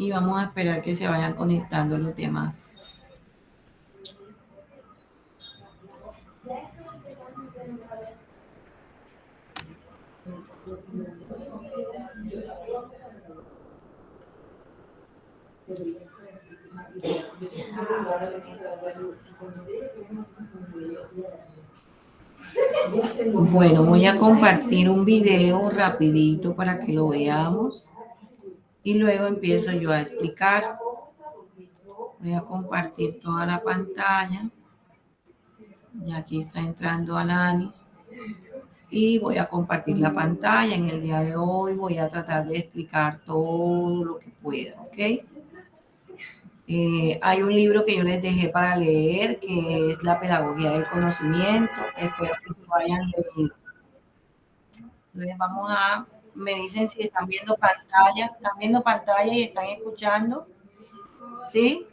y vamos a esperar que se vayan conectando los demás. Bueno, voy a compartir un video rapidito para que lo veamos y luego empiezo yo a explicar. Voy a compartir toda la pantalla. Y aquí está entrando Alanis. Y voy a compartir la pantalla. En el día de hoy voy a tratar de explicar todo lo que pueda, ¿ok? Hay un libro que yo les dejé para leer, que es La pedagogía del conocimiento. Espero que se vayan leyendo. Entonces me dicen si están viendo pantalla y están escuchando. ¿Sí?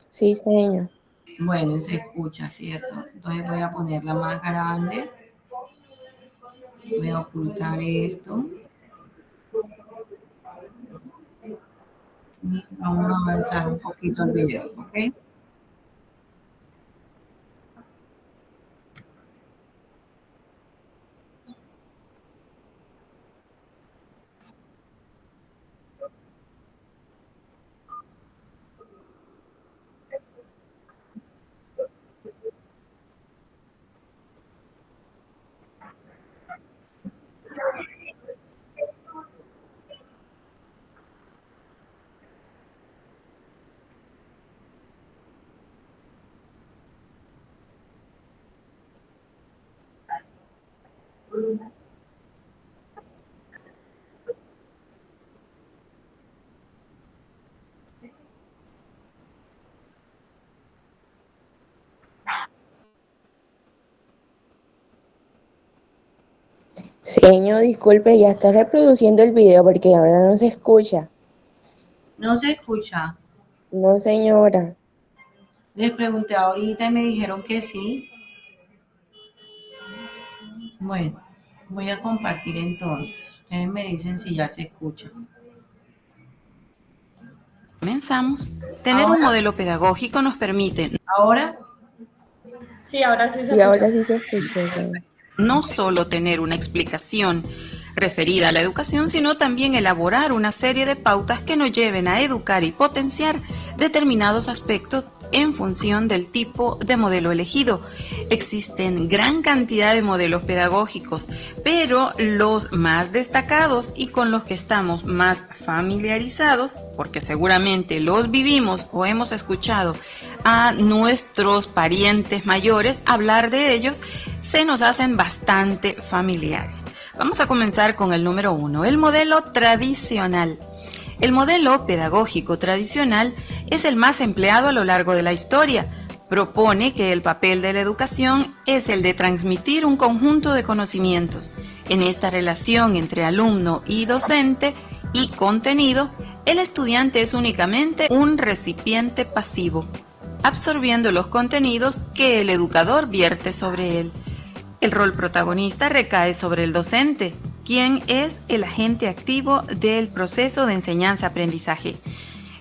Sí, señor. Bueno, se escucha, ¿cierto? Entonces voy a ponerla más grande. Voy a ocultar esto. Y vamos a avanzar un poquito el video, ¿ok? Señor, disculpe, ya está reproduciendo el video porque ahora no se escucha. ¿No se escucha? No, señora. Les pregunté ahorita y me dijeron que sí. Bueno, voy a compartir entonces. Ustedes me dicen si ya se escucha. Comenzamos. Tener un modelo pedagógico nos permite ¿Ahora? Sí, ahora sí se Sí, escucha. ahora sí se escucha. no solo tener una explicación referida a la educación, sino también elaborar una serie de pautas que nos lleven a educar y potenciar determinados aspectos en función del tipo de modelo elegido. Existen gran cantidad de modelos pedagógicos, pero los más destacados y con los que estamos más familiarizados, porque seguramente los vivimos o hemos escuchado a nuestros parientes mayores hablar de ellos, se nos hacen bastante familiares. Vamos a comenzar con el número 1, el modelo tradicional. El modelo pedagógico tradicional es el más empleado a lo largo de la historia. Propone que el papel de la educación es el de transmitir un conjunto de conocimientos. En esta relación entre alumno y docente y contenido, el estudiante es únicamente un recipiente pasivo, absorbiendo los contenidos que el educador vierte sobre él. El rol protagonista recae sobre el docente, quien es el agente activo del proceso de enseñanza-aprendizaje.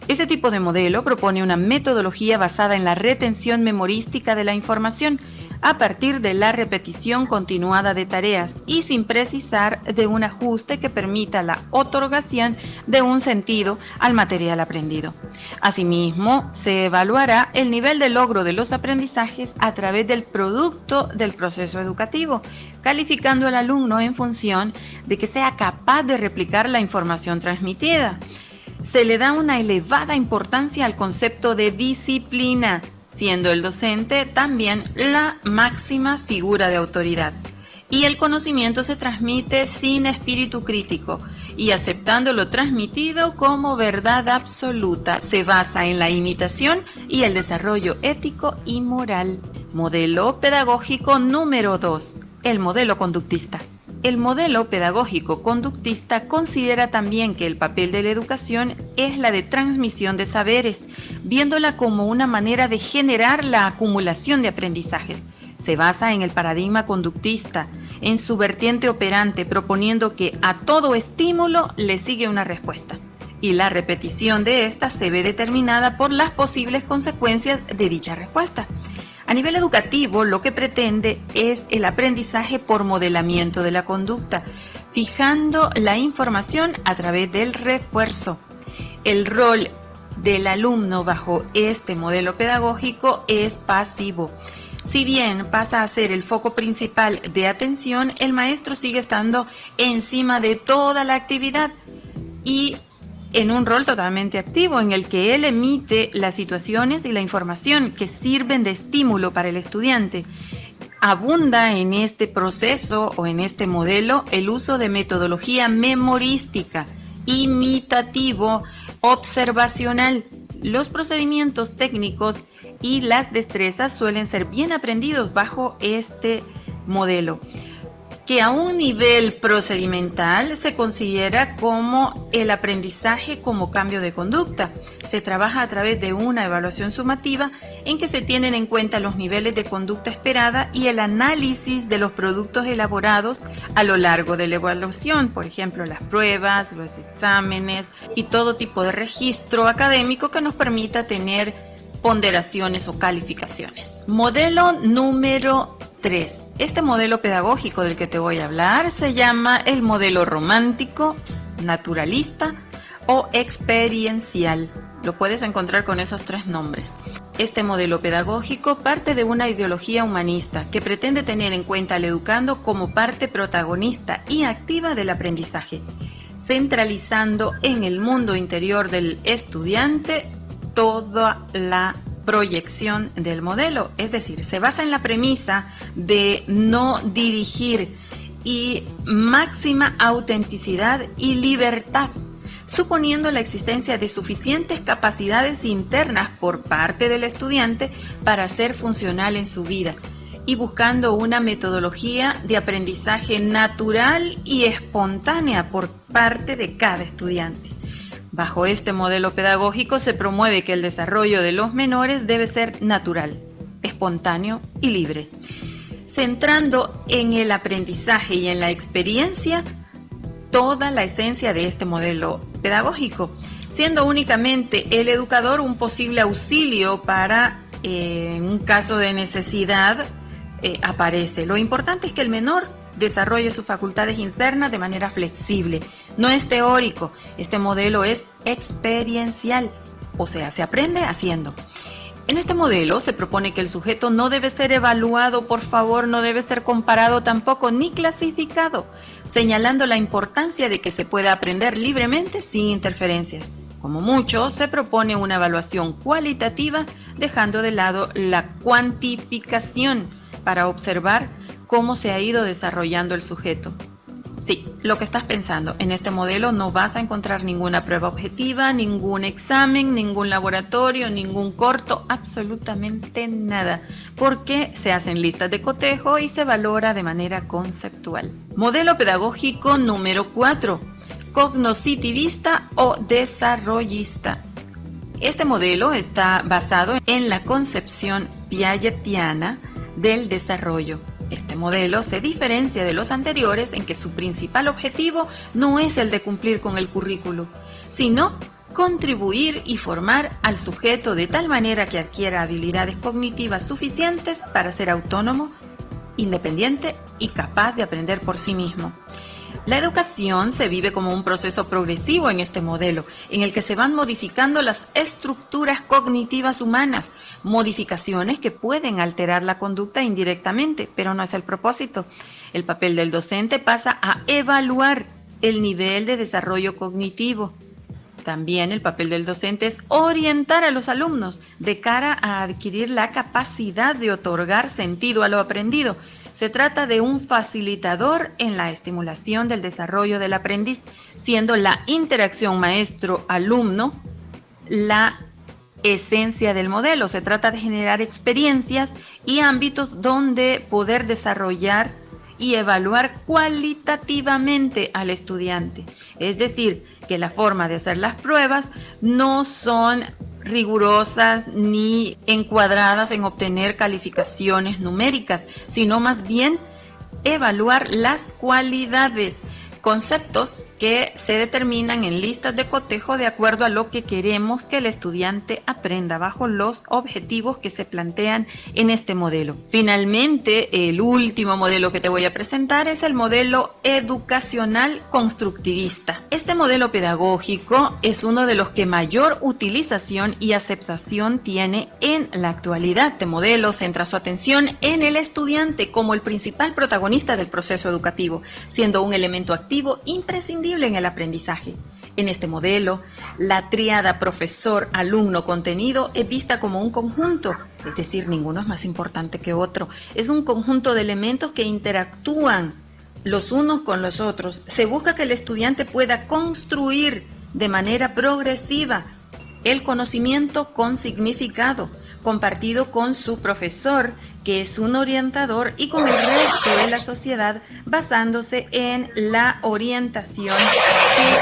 Este tipo de modelo propone una metodología basada en la retención memorística de la información a partir de la repetición continuada de tareas y sin precisar de un ajuste que permita la otorgación de un sentido al material aprendido. Asimismo, se evaluará el nivel de logro de los aprendizajes a través del producto del proceso educativo, calificando al alumno en función de que sea capaz de replicar la información transmitida. Se le da una elevada importancia al concepto de disciplina, siendo el docente también la máxima figura de autoridad. Y el conocimiento se transmite sin espíritu crítico y aceptando lo transmitido como verdad absoluta. Se basa en la imitación y el desarrollo ético y moral. Modelo pedagógico número 2, el modelo conductista. El modelo pedagógico conductista considera también que el papel de la educación es la de transmisión de saberes, viéndola como una manera de generar la acumulación de aprendizajes. Se basa en el paradigma conductista, en su vertiente operante, proponiendo que a todo estímulo le sigue una respuesta. y la repetición de esta se ve determinada por las posibles consecuencias de dicha respuesta. A nivel educativo, lo que pretende es el aprendizaje por modelamiento de la conducta, fijando la información a través del refuerzo. El rol del alumno bajo este modelo pedagógico es pasivo. Si bien pasa a ser el foco principal de atención, el maestro sigue estando encima de toda la actividad y en un rol totalmente activo en el que él emite las situaciones y la información que sirven de estímulo para el estudiante. Abunda en este proceso o en este modelo el uso de metodología memorística, imitativo, observacional. Los procedimientos técnicos y las destrezas suelen ser bien aprendidos bajo este modelo, que a un nivel procedimental se considera como el aprendizaje como cambio de conducta. Se trabaja a través de una evaluación sumativa en que se tienen en cuenta los niveles de conducta esperada y el análisis de los productos elaborados a lo largo de la evaluación, por ejemplo, las pruebas, los exámenes y todo tipo de registro académico que nos permita tener ponderaciones o calificaciones. Modelo número 3. Este modelo pedagógico del que te voy a hablar se llama el modelo romántico, naturalista o experiencial. Lo puedes encontrar con esos 3 nombres. Este modelo pedagógico parte de una ideología humanista que pretende tener en cuenta al educando como parte protagonista y activa del aprendizaje, centralizando en el mundo interior del estudiante toda la proyección del modelo, es decir, se basa en la premisa de no dirigir y máxima autenticidad y libertad, suponiendo la existencia de suficientes capacidades internas por parte del estudiante para ser funcional en su vida y buscando una metodología de aprendizaje natural y espontánea por parte de cada estudiante. Bajo este modelo pedagógico se promueve que el desarrollo de los menores debe ser natural, espontáneo y libre, centrando en el aprendizaje y en la experiencia toda la esencia de este modelo pedagógico, siendo únicamente el educador un posible auxilio para, en un caso de necesidad, aparece. Lo importante es que el menor desarrolle sus facultades internas de manera flexible. No es teórico, este modelo es experiencial, o sea, se aprende haciendo. En este modelo se propone que el sujeto no debe ser evaluado, por favor, no debe ser comparado tampoco, ni clasificado, señalando la importancia de que se pueda aprender libremente sin interferencias. Como mucho, se propone una evaluación cualitativa, dejando de lado la cuantificación para observar cómo se ha ido desarrollando el sujeto. Sí, lo que estás pensando, en este modelo no vas a encontrar ninguna prueba objetiva, ningún examen, ningún laboratorio, ningún corto, absolutamente nada, porque se hacen listas de cotejo y se valora de manera conceptual. Modelo pedagógico número 4, cognoscitivista o desarrollista. Este modelo está basado en la concepción piagetiana del desarrollo. Este modelo se diferencia de los anteriores en que su principal objetivo no es el de cumplir con el currículo, sino contribuir y formar al sujeto de tal manera que adquiera habilidades cognitivas suficientes para ser autónomo, independiente y capaz de aprender por sí mismo. La educación se vive como un proceso progresivo en este modelo, en el que se van modificando las estructuras cognitivas humanas, modificaciones que pueden alterar la conducta indirectamente, pero no es el propósito. El papel del docente pasa a evaluar el nivel de desarrollo cognitivo. También el papel del docente es orientar a los alumnos de cara a adquirir la capacidad de otorgar sentido a lo aprendido. Se trata de un facilitador en la estimulación del desarrollo del aprendiz, siendo la interacción maestro-alumno la esencia del modelo. Se trata de generar experiencias y ámbitos donde poder desarrollar y evaluar cualitativamente al estudiante. Es decir, que la forma de hacer las pruebas no son rigurosas ni encuadradas en obtener calificaciones numéricas, sino más bien evaluar las cualidades, conceptos que que se determinan en listas de cotejo de acuerdo a lo que queremos que el estudiante aprenda bajo los objetivos que se plantean en este modelo. Finalmente, el último modelo que te voy a presentar es el modelo educacional constructivista. Este modelo pedagógico es uno de los que mayor utilización y aceptación tiene en la actualidad. Este modelo centra su atención en el estudiante como el principal protagonista del proceso educativo, siendo un elemento activo imprescindible en el aprendizaje. En este modelo, la tríada profesor-alumno-contenido es vista como un conjunto, es decir, ninguno es más importante que otro. Es un conjunto de elementos que interactúan los unos con los otros. Se busca que el estudiante pueda construir de manera progresiva el conocimiento con significado, compartido con su profesor, que es un orientador, y con el resto de la sociedad, basándose en la orientación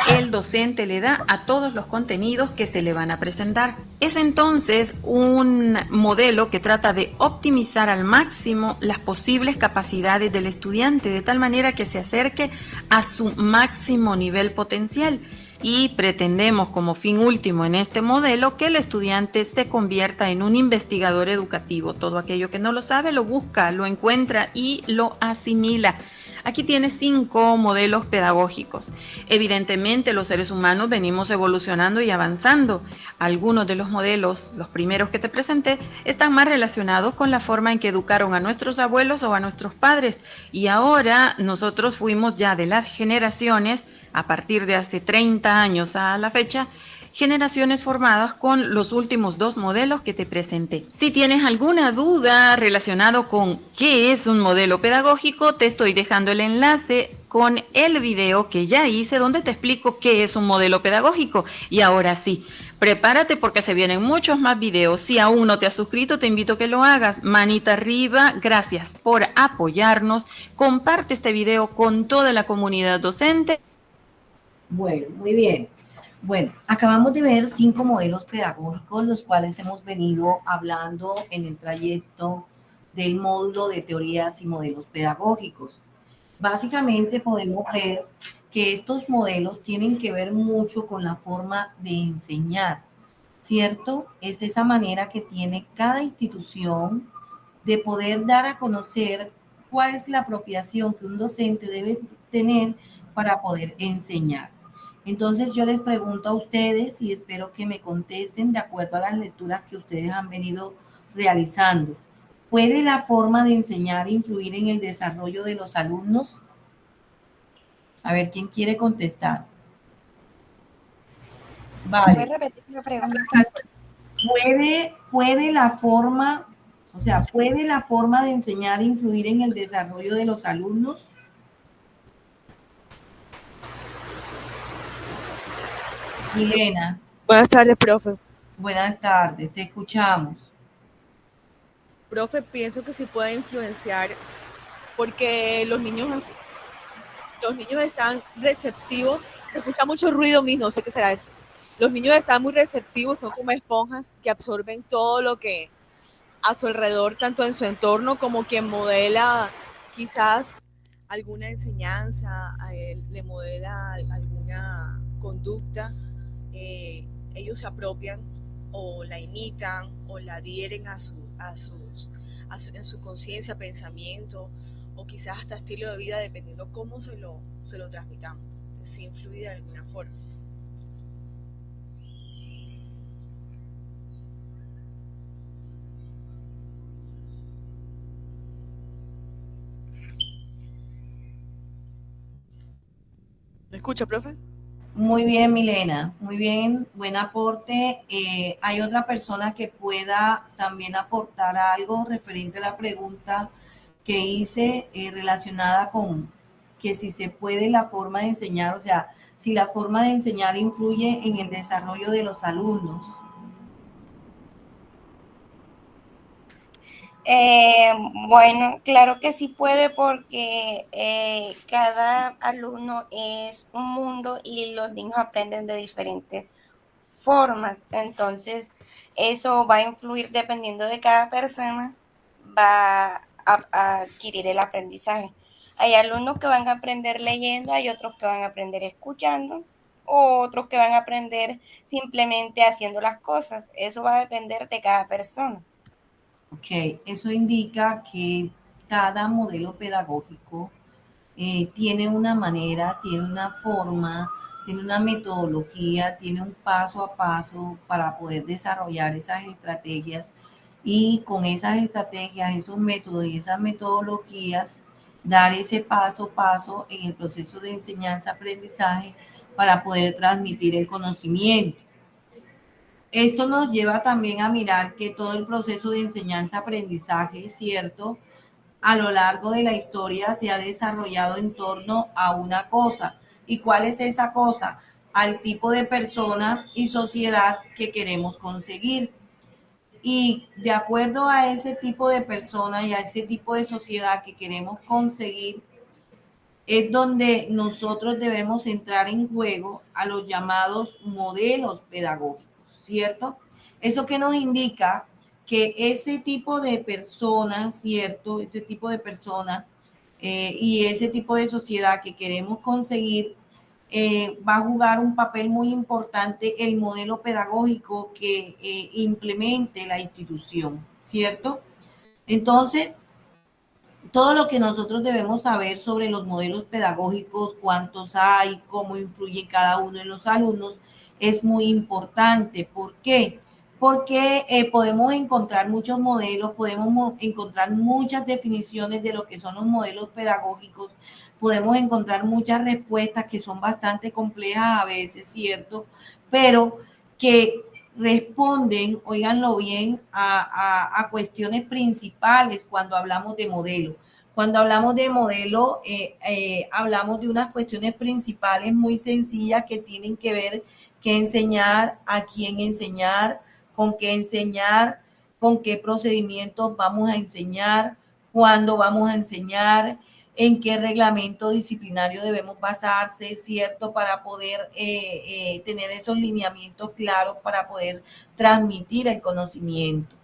que el docente le da a todos los contenidos que se le van a presentar. Es entonces un modelo que trata de optimizar al máximo las posibles capacidades del estudiante, de tal manera que se acerque a su máximo nivel potencial. Y pretendemos como fin último en este modelo que el estudiante se convierta en un investigador educativo. Todo aquello que no lo sabe lo busca, lo encuentra y lo asimila. Aquí tienes 5 modelos pedagógicos. Evidentemente los seres humanos venimos evolucionando y avanzando. Algunos de los modelos, los primeros que te presenté, están más relacionados con la forma en que educaron a nuestros abuelos o a nuestros padres. Y ahora nosotros fuimos ya de las generaciones, a partir de hace 30 años a la fecha, generaciones formadas con los últimos 2 modelos que te presenté. Si tienes alguna duda relacionado con qué es un modelo pedagógico, te estoy dejando el enlace con el video que ya hice donde te explico qué es un modelo pedagógico. Y ahora sí, prepárate porque se vienen muchos más videos. Si aún no te has suscrito, te invito a que lo hagas. Manita arriba, gracias por apoyarnos. Comparte este video con toda la comunidad docente. Bueno, muy bien. Bueno, acabamos de ver 5 modelos pedagógicos, los cuales hemos venido hablando en el trayecto del módulo de teorías y modelos pedagógicos. Básicamente podemos ver que estos modelos tienen que ver mucho con la forma de enseñar, ¿cierto? Es esa manera que tiene cada institución de poder dar a conocer cuál es la apropiación que un docente debe tener para poder enseñar. Entonces yo les pregunto a ustedes y espero que me contesten de acuerdo a las lecturas que ustedes han venido realizando. ¿Puede la forma de enseñar influir en el desarrollo de los alumnos? A ver, ¿quién quiere contestar? Vale. ¿Puedes repetir la pregunta? ¿Puede la forma, o sea, puede la forma de enseñar influir en el desarrollo de los alumnos? Milena. Buenas tardes, profe. Buenas tardes, te escuchamos. Profe, pienso que sí puede influenciar porque los niños están receptivos. Se escucha mucho ruido mismo, no sé qué será eso. Los niños están muy receptivos, son como esponjas que absorben todo lo que a su alrededor, tanto en su entorno como quien modela quizás alguna enseñanza, a él le modela alguna conducta. Ellos se apropian o la imitan o la adhieren en su conciencia, pensamiento o quizás hasta estilo de vida, dependiendo cómo se lo transmitamos, si influye de alguna forma. ¿Me escucha, profe? Muy bien, Milena, muy bien, buen aporte. ¿Hay otra persona que pueda también aportar algo referente a la pregunta que hice relacionada con que si se puede la forma de enseñar, o sea, si la forma de enseñar influye en el desarrollo de los alumnos? Bueno, claro que sí puede porque cada alumno es un mundo y los niños aprenden de diferentes formas. Entonces, eso va a influir dependiendo de cada persona, va a adquirir el aprendizaje. Hay alumnos que van a aprender leyendo, hay otros que van a aprender escuchando, o otros que van a aprender simplemente haciendo las cosas. Eso va a depender de cada persona. Ok, eso indica que cada modelo pedagógico tiene una manera, tiene una forma, tiene una metodología, tiene un paso a paso para poder desarrollar esas estrategias y con esas estrategias, esos métodos y esas metodologías, dar ese paso a paso en el proceso de enseñanza-aprendizaje para poder transmitir el conocimiento. Esto nos lleva también a mirar que todo el proceso de enseñanza-aprendizaje, ¿cierto?, a lo largo de la historia se ha desarrollado en torno a una cosa. ¿Y cuál es esa cosa? Al tipo de persona y sociedad que queremos conseguir. Y de acuerdo a ese tipo de persona y a ese tipo de sociedad que queremos conseguir, es donde nosotros debemos entrar en juego a los llamados modelos pedagógicos, ¿cierto? Eso que nos indica que ese tipo de personas, ¿cierto? Ese tipo de personas y ese tipo de sociedad que queremos conseguir va a jugar un papel muy importante el modelo pedagógico que implemente la institución, ¿cierto? Entonces, todo lo que nosotros debemos saber sobre los modelos pedagógicos, cuántos hay, cómo influye cada uno en los alumnos, es muy importante. ¿Por qué? Porque podemos encontrar muchos modelos, podemos encontrar muchas definiciones de lo que son los modelos pedagógicos, podemos encontrar muchas respuestas que son bastante complejas a veces, ¿cierto? Pero que responden, óiganlo bien, a cuestiones principales cuando hablamos de modelo. Cuando hablamos de modelo, hablamos de unas cuestiones principales muy sencillas que tienen que ver qué enseñar, a quién enseñar, con qué procedimientos vamos a enseñar, cuándo vamos a enseñar, en qué reglamento disciplinario debemos basarse, ¿cierto? Para poder tener esos lineamientos claros para poder transmitir el conocimiento.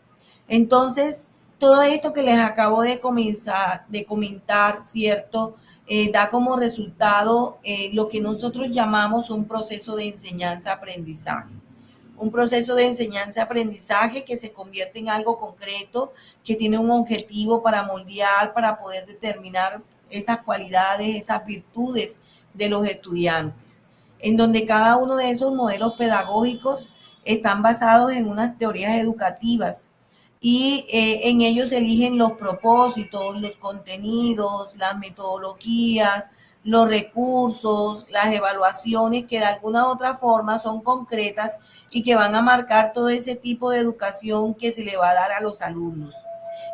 Entonces, todo esto que les acabo de comentar, ¿cierto? Da como resultado lo que nosotros llamamos un proceso de enseñanza-aprendizaje. Un proceso de enseñanza-aprendizaje que se convierte en algo concreto, que tiene un objetivo para moldear, para poder determinar esas cualidades, esas virtudes de los estudiantes, en donde cada uno de esos modelos pedagógicos están basados en unas teorías educativas y en ellos se eligen los propósitos, los contenidos, las metodologías, los recursos, las evaluaciones que de alguna u otra forma son concretas y que van a marcar todo ese tipo de educación que se le va a dar a los alumnos.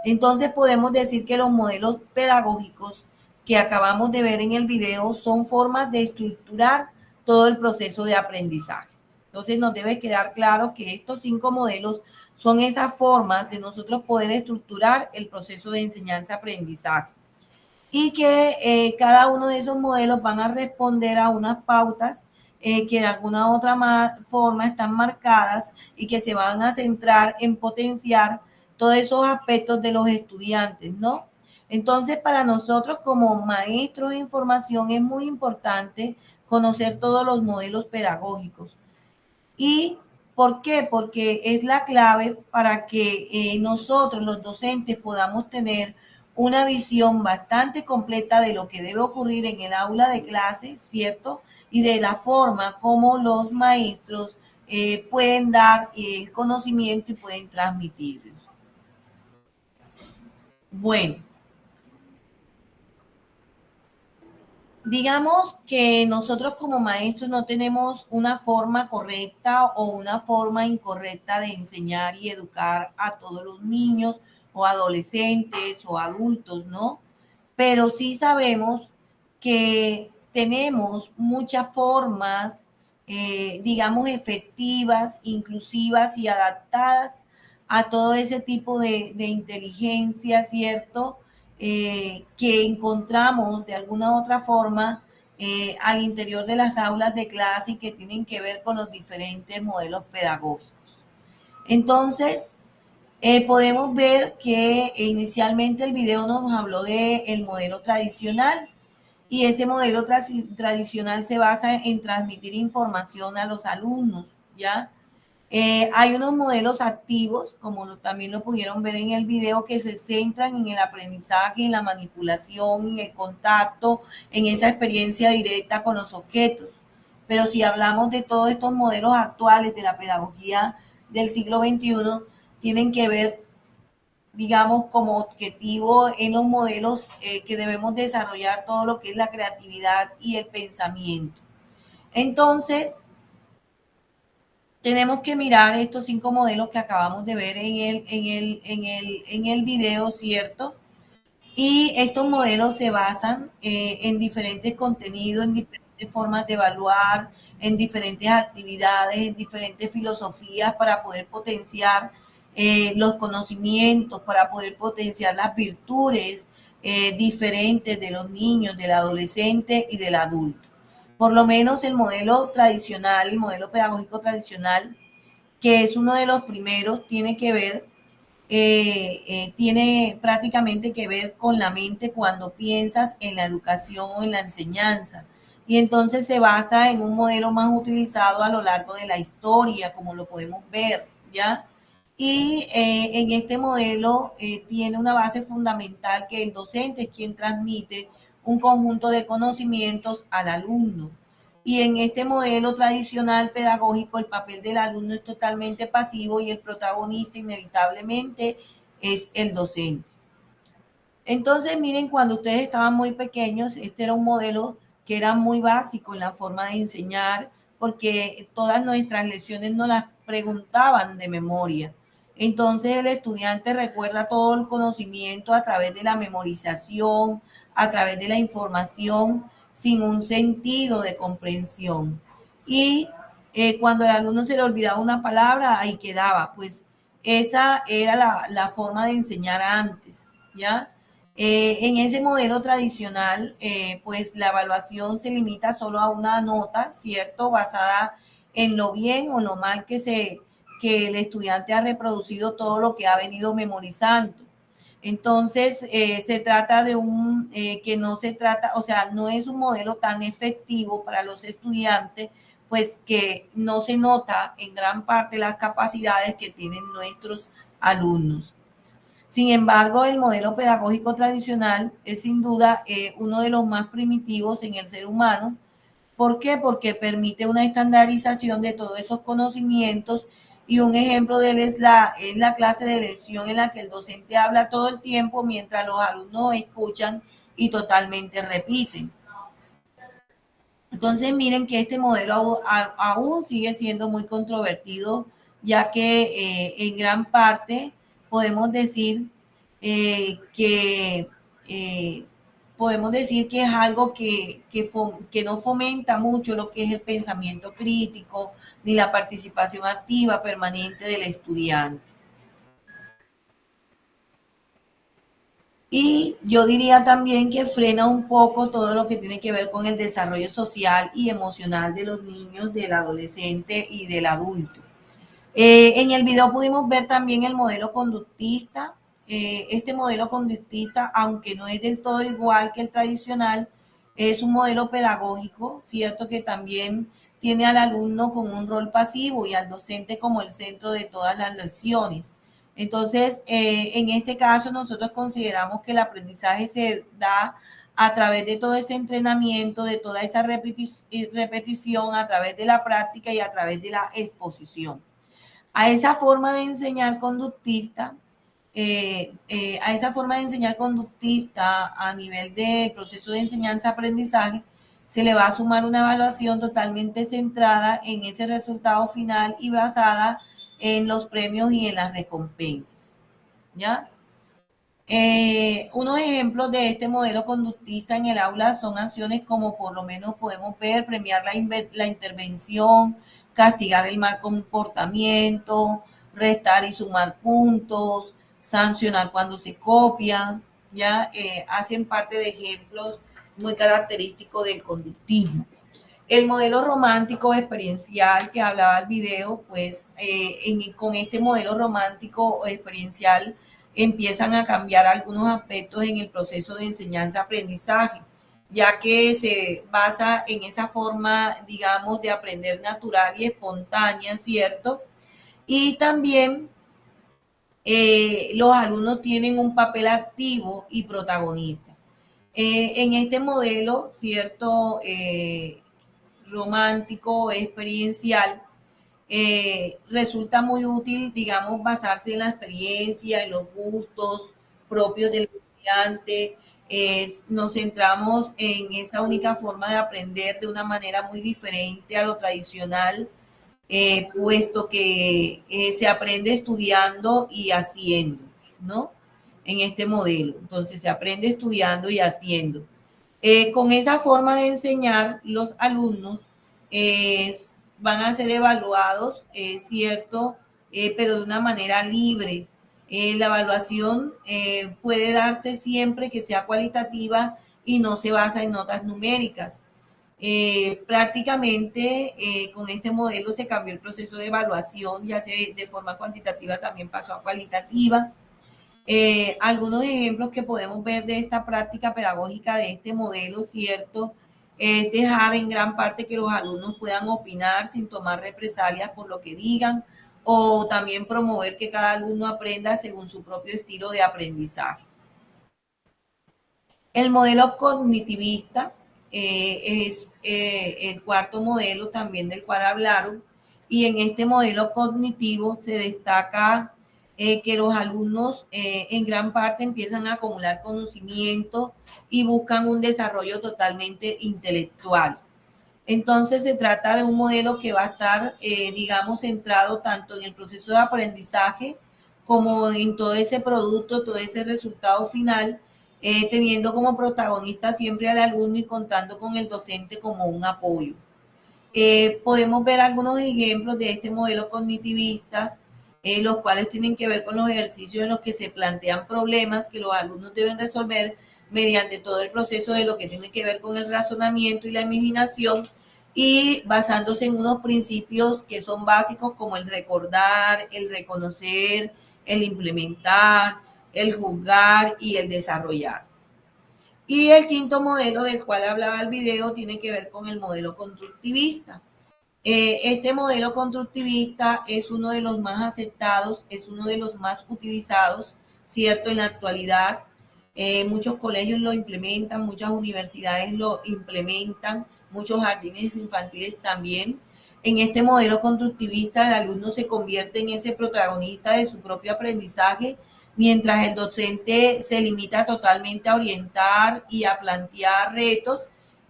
Entonces podemos decir que los modelos pedagógicos que acabamos de ver en el video son formas de estructurar todo el proceso de aprendizaje. Entonces nos debe quedar claro que estos 5 modelos son esas formas de nosotros poder estructurar el proceso de enseñanza-aprendizaje y que cada uno de esos modelos van a responder a unas pautas que de alguna u otra forma están marcadas y que se van a centrar en potenciar todos esos aspectos de los estudiantes, ¿no? Entonces, para nosotros como maestros de información es muy importante conocer todos los modelos pedagógicos. ¿Y por qué? Porque es la clave para que nosotros, los docentes, podamos tener una visión bastante completa de lo que debe ocurrir en el aula de clase, ¿cierto? Y de la forma como los maestros pueden dar el conocimiento y pueden transmitirlos. Bueno, digamos que nosotros como maestros no tenemos una forma correcta o una forma incorrecta de enseñar y educar a todos los niños o adolescentes o adultos, ¿no? Pero sí sabemos que tenemos muchas formas, digamos, efectivas, inclusivas y adaptadas a todo ese tipo de inteligencia, ¿cierto? Que encontramos de alguna u otra forma al interior de las aulas de clase y que tienen que ver con los diferentes modelos pedagógicos. Entonces, Podemos ver que inicialmente el video nos habló del modelo tradicional y ese modelo tradicional se basa en transmitir información a los alumnos, ¿ya? Hay unos modelos activos, como también lo pudieron ver en el video, que se centran en el aprendizaje, en la manipulación, en el contacto, en esa experiencia directa con los objetos. Pero si hablamos de todos estos modelos actuales de la pedagogía del siglo XXI, tienen que ver, digamos, como objetivo en los modelos que debemos desarrollar todo lo que es la creatividad y el pensamiento. Entonces, tenemos que mirar estos 5 modelos que acabamos de ver en el video, ¿cierto? Y estos modelos se basan en diferentes contenidos, en diferentes formas de evaluar, en diferentes actividades, en diferentes filosofías para poder potenciar los conocimientos, para poder potenciar las virtudes diferentes de los niños, del adolescente y del adulto. Por lo menos el modelo tradicional, el modelo pedagógico tradicional, que es uno de los primeros, tiene que ver, tiene prácticamente que ver con la mente cuando piensas en la educación o en la enseñanza. Y entonces se basa en un modelo más utilizado a lo largo de la historia, como lo podemos ver, ¿ya? Y en este modelo tiene una base fundamental que el docente es quien transmite un conjunto de conocimientos al alumno. Y en este modelo tradicional pedagógico, el papel del alumno es totalmente pasivo y el protagonista inevitablemente es el docente. Entonces, miren, cuando ustedes estaban muy pequeños, este era un modelo que era muy básico en la forma de enseñar, porque todas nuestras lecciones nos las preguntaban de memoria. Entonces, el estudiante recuerda todo el conocimiento a través de la memorización, a través de la información, sin un sentido de comprensión. Y cuando al alumno se le olvidaba una palabra, ahí quedaba. Pues esa era la forma de enseñar antes, ¿ya? En ese modelo tradicional, pues la evaluación se limita solo a una nota, ¿cierto? Basada en lo bien o lo mal que el estudiante ha reproducido todo lo que ha venido memorizando. Entonces, se trata de que no se trata, o sea, no es un modelo tan efectivo para los estudiantes, pues que no se nota en gran parte las capacidades que tienen nuestros alumnos. Sin embargo, el modelo pedagógico tradicional es sin duda uno de los más primitivos en el ser humano. ¿Por qué? Porque permite una estandarización de todos esos conocimientos y un ejemplo de él es la clase de lección en la que el docente habla todo el tiempo mientras los alumnos escuchan y totalmente repiten. Entonces, miren que este modelo aún sigue siendo muy controvertido, ya que en gran parte podemos decir que es algo que no fomenta mucho lo que es el pensamiento crítico ni la participación activa permanente del estudiante. Y yo diría también que frena un poco todo lo que tiene que ver con el desarrollo social y emocional de los niños, del adolescente y del adulto. En el video pudimos ver también el modelo conductista. Este modelo conductista, aunque no es del todo igual que el tradicional, es un modelo pedagógico, ¿cierto? Que también tiene al alumno como un rol pasivo y al docente como el centro de todas las lecciones. Entonces, en este caso, nosotros consideramos que el aprendizaje se da a través de todo ese entrenamiento, de toda esa repetición, a través de la práctica y a través de la exposición. A esa forma de enseñar conductista, a nivel del proceso de enseñanza-aprendizaje, se le va a sumar una evaluación totalmente centrada en ese resultado final y basada en los premios y en las recompensas, ¿ya? Unos ejemplos de este modelo conductista en el aula son acciones como por lo menos podemos ver, premiar la intervención, castigar el mal comportamiento, restar y sumar puntos, sancionar cuando se copian, ¿ya? Hacen parte de ejemplos muy característicos del conductismo. El modelo romántico experiencial que hablaba el video, pues con este modelo romántico experiencial empiezan a cambiar algunos aspectos en el proceso de enseñanza-aprendizaje, ya que se basa en esa forma, digamos, de aprender natural y espontánea, ¿cierto? Y también los alumnos tienen un papel activo y protagonista. En este modelo, ¿cierto? Romántico, experiencial, resulta muy útil, digamos, basarse en la experiencia, en los gustos propios del estudiante. Nos centramos en esa única forma de aprender de una manera muy diferente a lo tradicional, puesto que se aprende estudiando y haciendo, ¿no? En este modelo. Entonces, se aprende estudiando y haciendo. Con esa forma de enseñar, los alumnos van a ser evaluados, ¿cierto? Pero de una manera libre. La evaluación puede darse siempre que sea cualitativa y no se basa en notas numéricas. Prácticamente con este modelo se cambió el proceso de evaluación, ya sea de forma cuantitativa también pasó a cualitativa. Algunos ejemplos que podemos ver de esta práctica pedagógica de este modelo, ¿cierto? Es dejar en gran parte que los alumnos puedan opinar sin tomar represalias por lo que digan, o también promover que cada alumno aprenda según su propio estilo de aprendizaje. El modelo cognitivista es el cuarto modelo también del cual hablaron, y en este modelo cognitivo se destaca que los alumnos en gran parte empiezan a acumular conocimiento y buscan un desarrollo totalmente intelectual. Entonces se trata de un modelo que va a estar, digamos, centrado tanto en el proceso de aprendizaje como en todo ese producto, todo ese resultado final, teniendo como protagonista siempre al alumno y contando con el docente como un apoyo. Podemos ver algunos ejemplos de este modelo cognitivistas, los cuales tienen que ver con los ejercicios en los que se plantean problemas que los alumnos deben resolver mediante todo el proceso de lo que tiene que ver con el razonamiento y la imaginación, y basándose en unos principios que son básicos como el recordar, el reconocer, el implementar, el juzgar y el desarrollar. Y el quinto modelo del cual hablaba el video tiene que ver con el modelo constructivista. Este modelo constructivista es uno de los más aceptados, es uno de los más utilizados, ¿cierto? En la actualidad, muchos colegios lo implementan, muchas universidades lo implementan, muchos jardines infantiles también. En este modelo constructivista, el alumno se convierte en ese protagonista de su propio aprendizaje, mientras el docente se limita totalmente a orientar y a plantear retos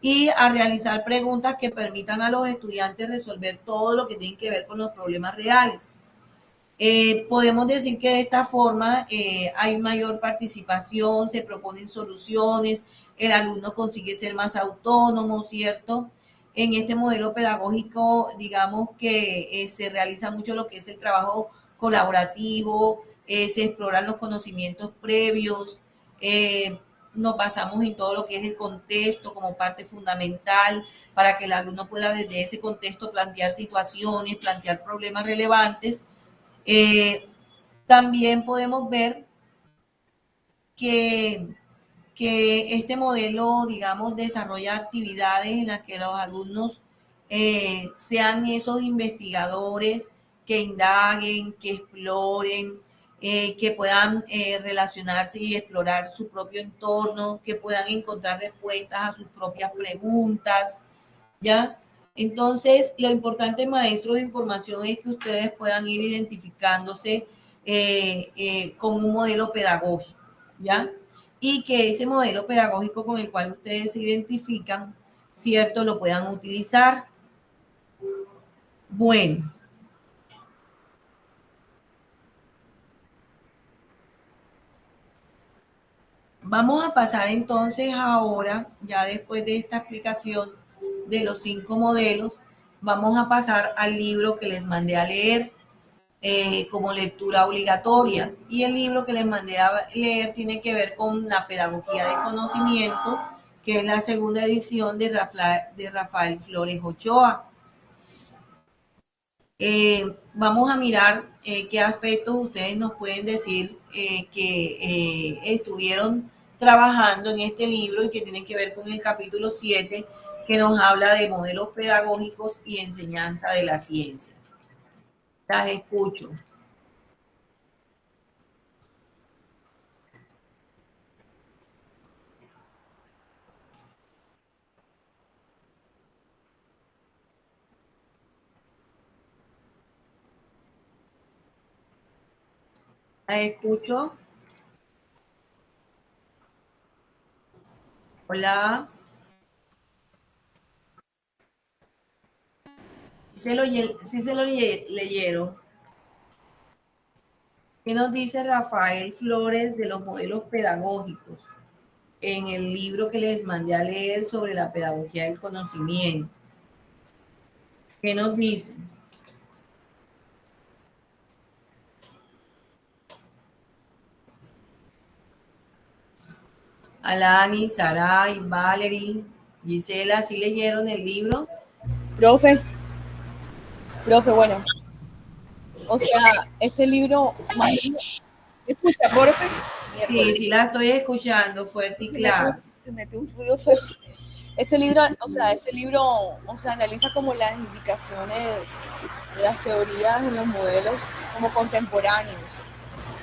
y a realizar preguntas que permitan a los estudiantes resolver todo lo que tiene que ver con los problemas reales. Podemos decir que de esta forma hay mayor participación, se proponen soluciones, el alumno consigue ser más autónomo, ¿cierto? En este modelo pedagógico, digamos que se realiza mucho lo que es el trabajo colaborativo, se exploran los conocimientos previos, nos basamos en todo lo que es el contexto como parte fundamental para que el alumno pueda desde ese contexto plantear situaciones, plantear problemas relevantes. También podemos ver que este modelo, digamos, desarrolla actividades en las que los alumnos sean esos investigadores que indaguen, que exploren, que puedan relacionarse y explorar su propio entorno, que puedan encontrar respuestas a sus propias preguntas, ¿ya? Entonces, lo importante, maestros de información, es que ustedes puedan ir identificándose con un modelo pedagógico, ¿ya? Y que ese modelo pedagógico con el cual ustedes se identifican, ¿cierto?, lo puedan utilizar. Bueno. Vamos a pasar entonces ahora, ya después de esta explicación de los 5 modelos, vamos a pasar al libro que les mandé a leer como lectura obligatoria. Y el libro que les mandé a leer tiene que ver con la pedagogía del conocimiento, que es la segunda edición de Rafael Flores Ochoa. Vamos a mirar qué aspectos ustedes nos pueden decir que estuvieron trabajando en este libro y que tienen que ver con el capítulo 7, que nos habla de modelos pedagógicos y enseñanza de las ciencias. Las escucho. Las escucho. Hola. Sí se lo leyeron. ¿Qué nos dice Rafael Flores de los modelos pedagógicos en el libro que les mandé a leer sobre la pedagogía del conocimiento? ¿Qué nos dice? Alani, Saray, Valerie, Gisela, ¿sí leyeron el libro? Profe, bueno, o sea, este libro, ¿escucha, profe? Sí, la estoy escuchando fuerte y claro. Se mete un ruido feo. Este libro, analiza como las indicaciones de las teorías en los modelos como contemporáneos.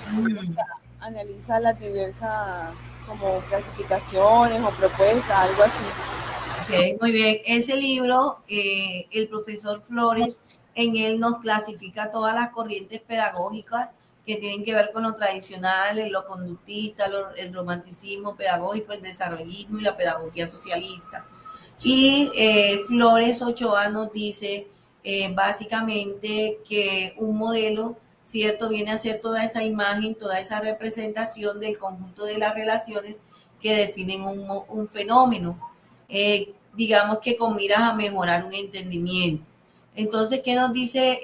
O sea, analiza las diversas como clasificaciones o propuestas, algo así. Okay, muy bien. Ese libro, el profesor Flores, en él nos clasifica todas las corrientes pedagógicas que tienen que ver con lo tradicional, lo conductista, el romanticismo pedagógico, el desarrollismo y la pedagogía socialista. Y Flores Ochoa nos dice básicamente que un modelo, ¿cierto?, viene a ser toda esa imagen, toda esa representación del conjunto de las relaciones que definen un fenómeno. Digamos que con miras a mejorar un entendimiento. Entonces, ¿qué nos dice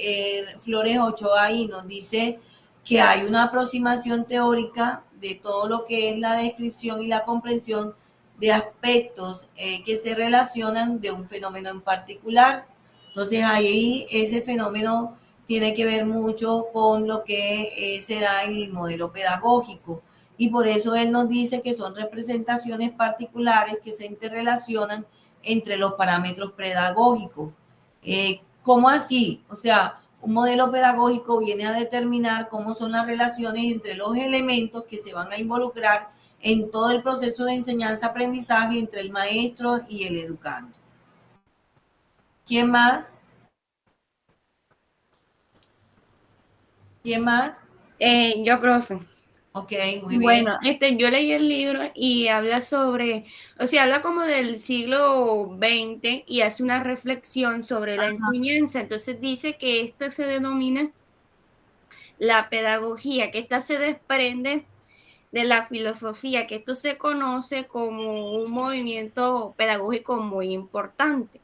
Flores Ochoa ahí? Nos dice que hay una aproximación teórica de todo lo que es la descripción y la comprensión de aspectos que se relacionan de un fenómeno en particular. Entonces, ahí ese fenómeno tiene que ver mucho con lo que se da en el modelo pedagógico. Y por eso él nos dice que son representaciones particulares que se interrelacionan entre los parámetros pedagógicos. ¿Cómo así? O sea, un modelo pedagógico viene a determinar cómo son las relaciones entre los elementos que se van a involucrar en todo el proceso de enseñanza-aprendizaje entre el maestro y el educando. ¿Quién más? ¿Quién más? Yo, profe. Ok, muy bien. Bueno, yo leí el libro y habla sobre, habla como del siglo XX y hace una reflexión sobre la enseñanza. Entonces dice que esta se denomina la pedagogía, que esta se desprende de la filosofía, que esto se conoce como un movimiento pedagógico muy importante.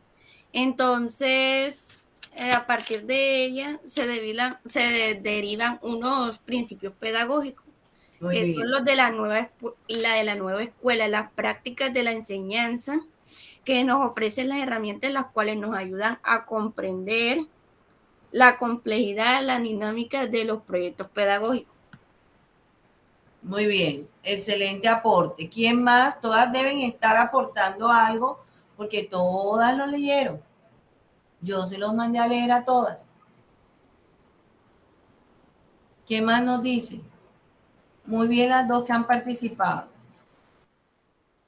Entonces, a partir de ella se derivan unos principios pedagógicos, Muy que bien. son los de la nueva escuela, las prácticas de la enseñanza, que nos ofrecen las herramientas las cuales nos ayudan a comprender la complejidad, la dinámica de los proyectos pedagógicos. Muy bien, excelente aporte. ¿Quién más? Todas deben estar aportando algo porque todas lo leyeron. Yo se los mandé a leer a todas. ¿Qué más nos dice? Muy bien las dos que han participado.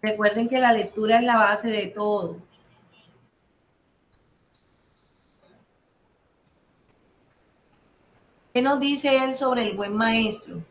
Recuerden que la lectura es la base de todo. ¿Qué nos dice él sobre el buen maestro?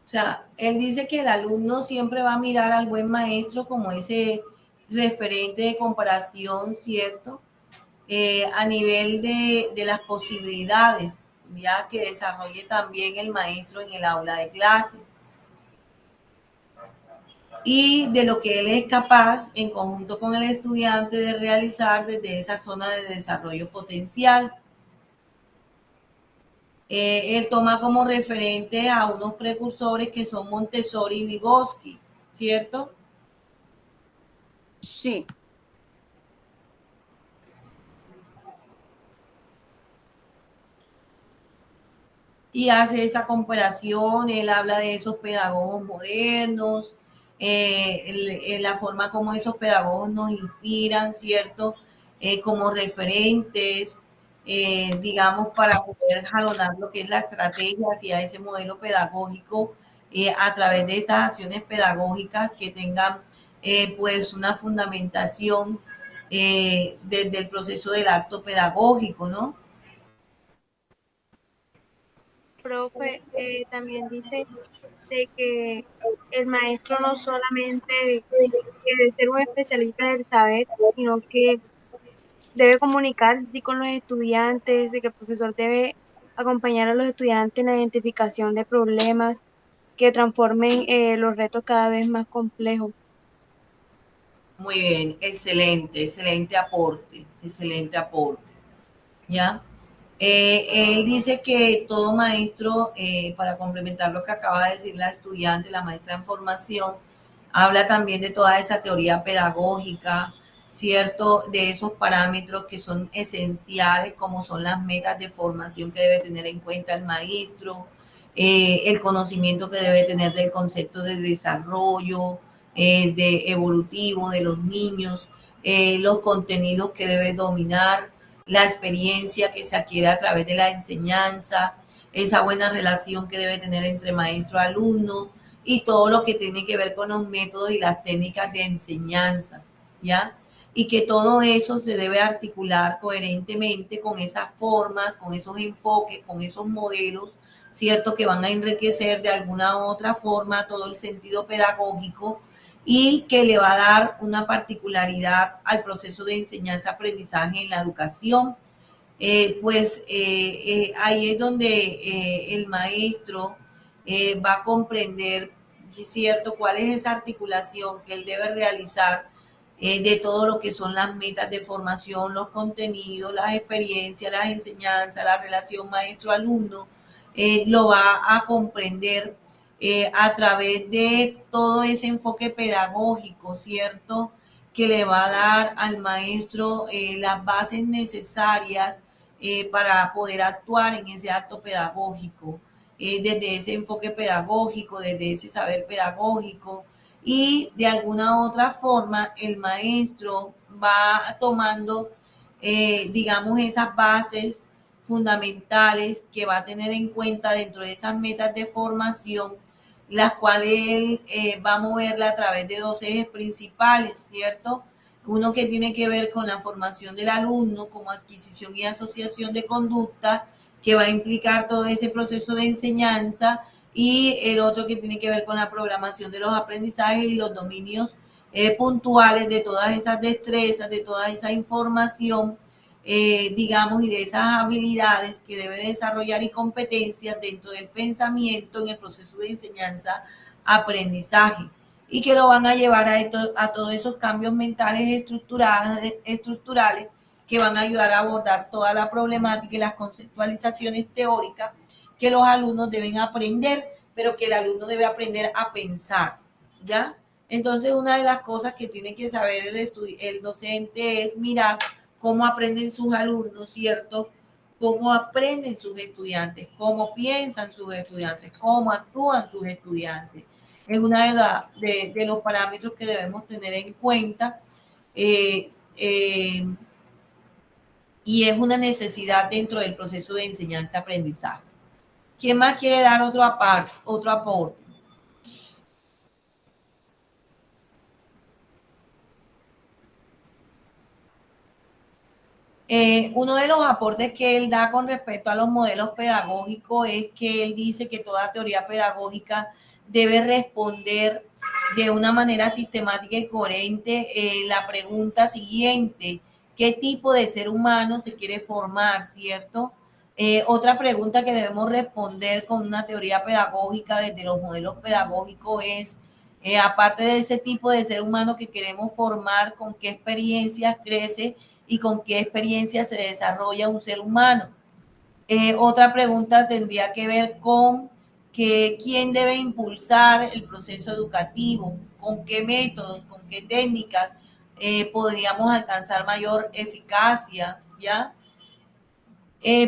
O sea, él dice que el alumno siempre va a mirar al buen maestro como ese referente de comparación, ¿cierto? A nivel de las posibilidades, ya que desarrolle también el maestro en el aula de clase y de lo que él es capaz en conjunto con el estudiante de realizar desde esa zona de desarrollo potencial. Él toma como referente a unos precursores que son Montessori y Vygotsky, ¿cierto? Sí. Y hace esa comparación, él habla de esos pedagogos modernos, la forma como esos pedagogos nos inspiran, ¿cierto? Como referentes, digamos, para poder jalonar lo que es la estrategia hacia ese modelo pedagógico a través de esas acciones pedagógicas que tengan pues una fundamentación desde el proceso del acto pedagógico, ¿no? Profe, también dice de que el maestro no solamente debe ser un especialista del saber, sino que debe comunicarse sí, con los estudiantes, de que el profesor debe acompañar a los estudiantes en la identificación de problemas que transformen los retos cada vez más complejos. Muy bien, excelente, excelente aporte, ¿ya? Él dice que todo maestro, para complementar lo que acaba de decir la estudiante, la maestra en formación, habla también de toda esa teoría pedagógica, ¿cierto? De esos parámetros que son esenciales, como son las metas de formación que debe tener en cuenta el maestro, el conocimiento que debe tener del concepto de desarrollo, de evolutivo de los niños, los contenidos que debe dominar, la experiencia que se adquiere a través de la enseñanza, esa buena relación que debe tener entre maestro y alumno y todo lo que tiene que ver con los métodos y las técnicas de enseñanza, ¿ya? Y que todo eso se debe articular coherentemente con esas formas, con esos enfoques, con esos modelos, ¿cierto? Que van a enriquecer de alguna u otra forma todo el sentido pedagógico y que le va a dar una particularidad al proceso de enseñanza-aprendizaje en la educación. Ahí es donde el maestro va a comprender, ¿cierto?, cuál es esa articulación que él debe realizar de todo lo que son las metas de formación, los contenidos, las experiencias, las enseñanzas, la relación maestro-alumno, lo va a comprender a través de todo ese enfoque pedagógico, ¿cierto?, que le va a dar al maestro las bases necesarias para poder actuar en ese acto pedagógico, desde ese enfoque pedagógico, desde ese saber pedagógico, y de alguna u otra forma el maestro va tomando, digamos, esas bases fundamentales que va a tener en cuenta dentro de esas metas de formación, las cuales él va a moverla a través de dos ejes principales, ¿cierto? Uno que tiene que ver con la formación del alumno como adquisición y asociación de conducta, que va a implicar todo ese proceso de enseñanza, y el otro que tiene que ver con la programación de los aprendizajes y los dominios puntuales de todas esas destrezas, de toda esa información, digamos, y de esas habilidades que debe desarrollar y competencias dentro del pensamiento en el proceso de enseñanza-aprendizaje, y que lo van a llevar a todos esos cambios mentales estructurales que van a ayudar a abordar toda la problemática y las conceptualizaciones teóricas que los alumnos deben aprender, pero que el alumno debe aprender a pensar, ¿ya? Entonces, una de las cosas que tiene que saber el docente es mirar cómo aprenden sus alumnos, ¿cierto? Cómo aprenden sus estudiantes, cómo piensan sus estudiantes, cómo actúan sus estudiantes. Es una de los parámetros que debemos tener en cuenta y es una necesidad dentro del proceso de enseñanza-aprendizaje. ¿Quién más quiere dar otro aporte? Uno de los aportes que él da con respecto a los modelos pedagógicos es que él dice que toda teoría pedagógica debe responder de una manera sistemática y coherente la pregunta siguiente: ¿qué tipo de ser humano se quiere formar, cierto? Otra pregunta que debemos responder con una teoría pedagógica desde los modelos pedagógicos es, aparte de ese tipo de ser humano que queremos formar, ¿con qué experiencias crece y con qué experiencias se desarrolla un ser humano? Otra pregunta tendría que ver con que quién debe impulsar el proceso educativo, con qué métodos, con qué técnicas podríamos alcanzar mayor eficacia, ¿ya?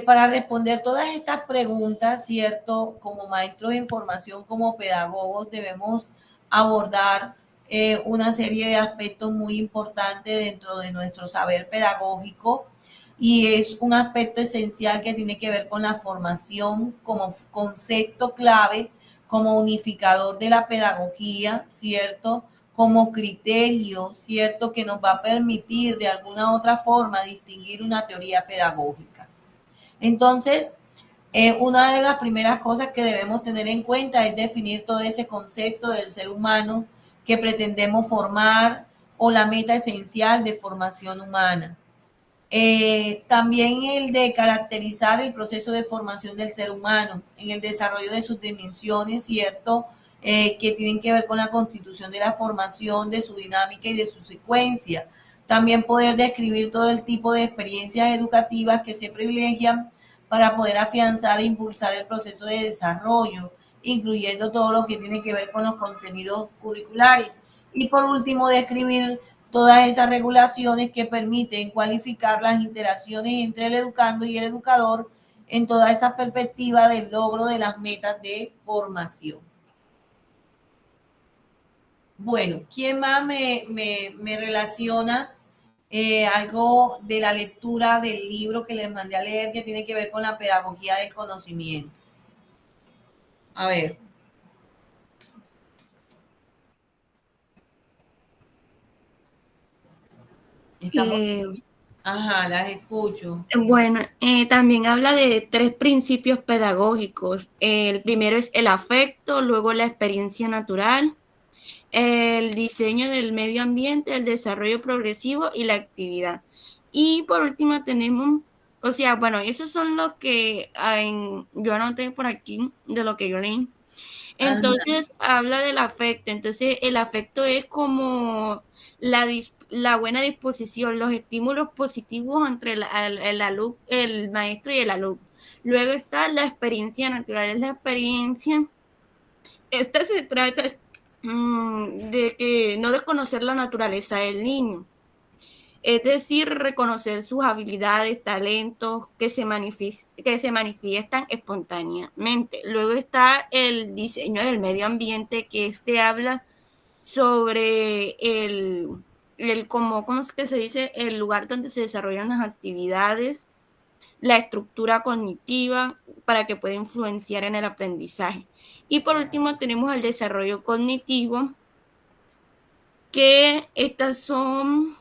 Para responder todas estas preguntas, ¿cierto? Como maestros en formación, como pedagogos, debemos abordar una serie de aspectos muy importantes dentro de nuestro saber pedagógico, y es un aspecto esencial que tiene que ver con la formación como concepto clave, como unificador de la pedagogía, ¿cierto? Como criterio, ¿cierto? Que nos va a permitir de alguna u otra forma distinguir una teoría pedagógica. Entonces, una de las primeras cosas que debemos tener en cuenta es definir todo ese concepto del ser humano que pretendemos formar, o la meta esencial de formación humana. También el de caracterizar el proceso de formación del ser humano en el desarrollo de sus dimensiones, ¿cierto? Que tienen que ver con la constitución de la formación, de su dinámica y de su secuencia. También poder describir todo el tipo de experiencias educativas que se privilegian para poder afianzar e impulsar el proceso de desarrollo, incluyendo todo lo que tiene que ver con los contenidos curriculares. Y por último, describir todas esas regulaciones que permiten cualificar las interacciones entre el educando y el educador en toda esa perspectiva del logro de las metas de formación. Bueno, ¿quién más me relaciona algo de la lectura del libro que les mandé a leer que tiene que ver con la pedagogía del conocimiento? A ver. Estamos... Ajá, las escucho. Bueno, también habla de 3 principios pedagógicos. El primero es el afecto, luego la experiencia natural, el diseño del medio ambiente, el desarrollo progresivo y la actividad. Y por último tenemos, o sea, bueno, esos son los que yo anoté por aquí de lo que yo leí. Entonces, habla del afecto. Entonces, el afecto es como la buena disposición, los estímulos positivos entre el maestro y el alumno. Luego está la experiencia natural, es la experiencia. Esta se trata de que no de conocer la naturaleza del niño, es decir, reconocer sus habilidades, talentos que se manifiestan espontáneamente. Luego está el diseño del medio ambiente, que habla sobre ¿cómo es que se dice? El lugar donde se desarrollan las actividades, la estructura cognitiva para que pueda influenciar en el aprendizaje. Y por último tenemos el desarrollo cognitivo, que estas son...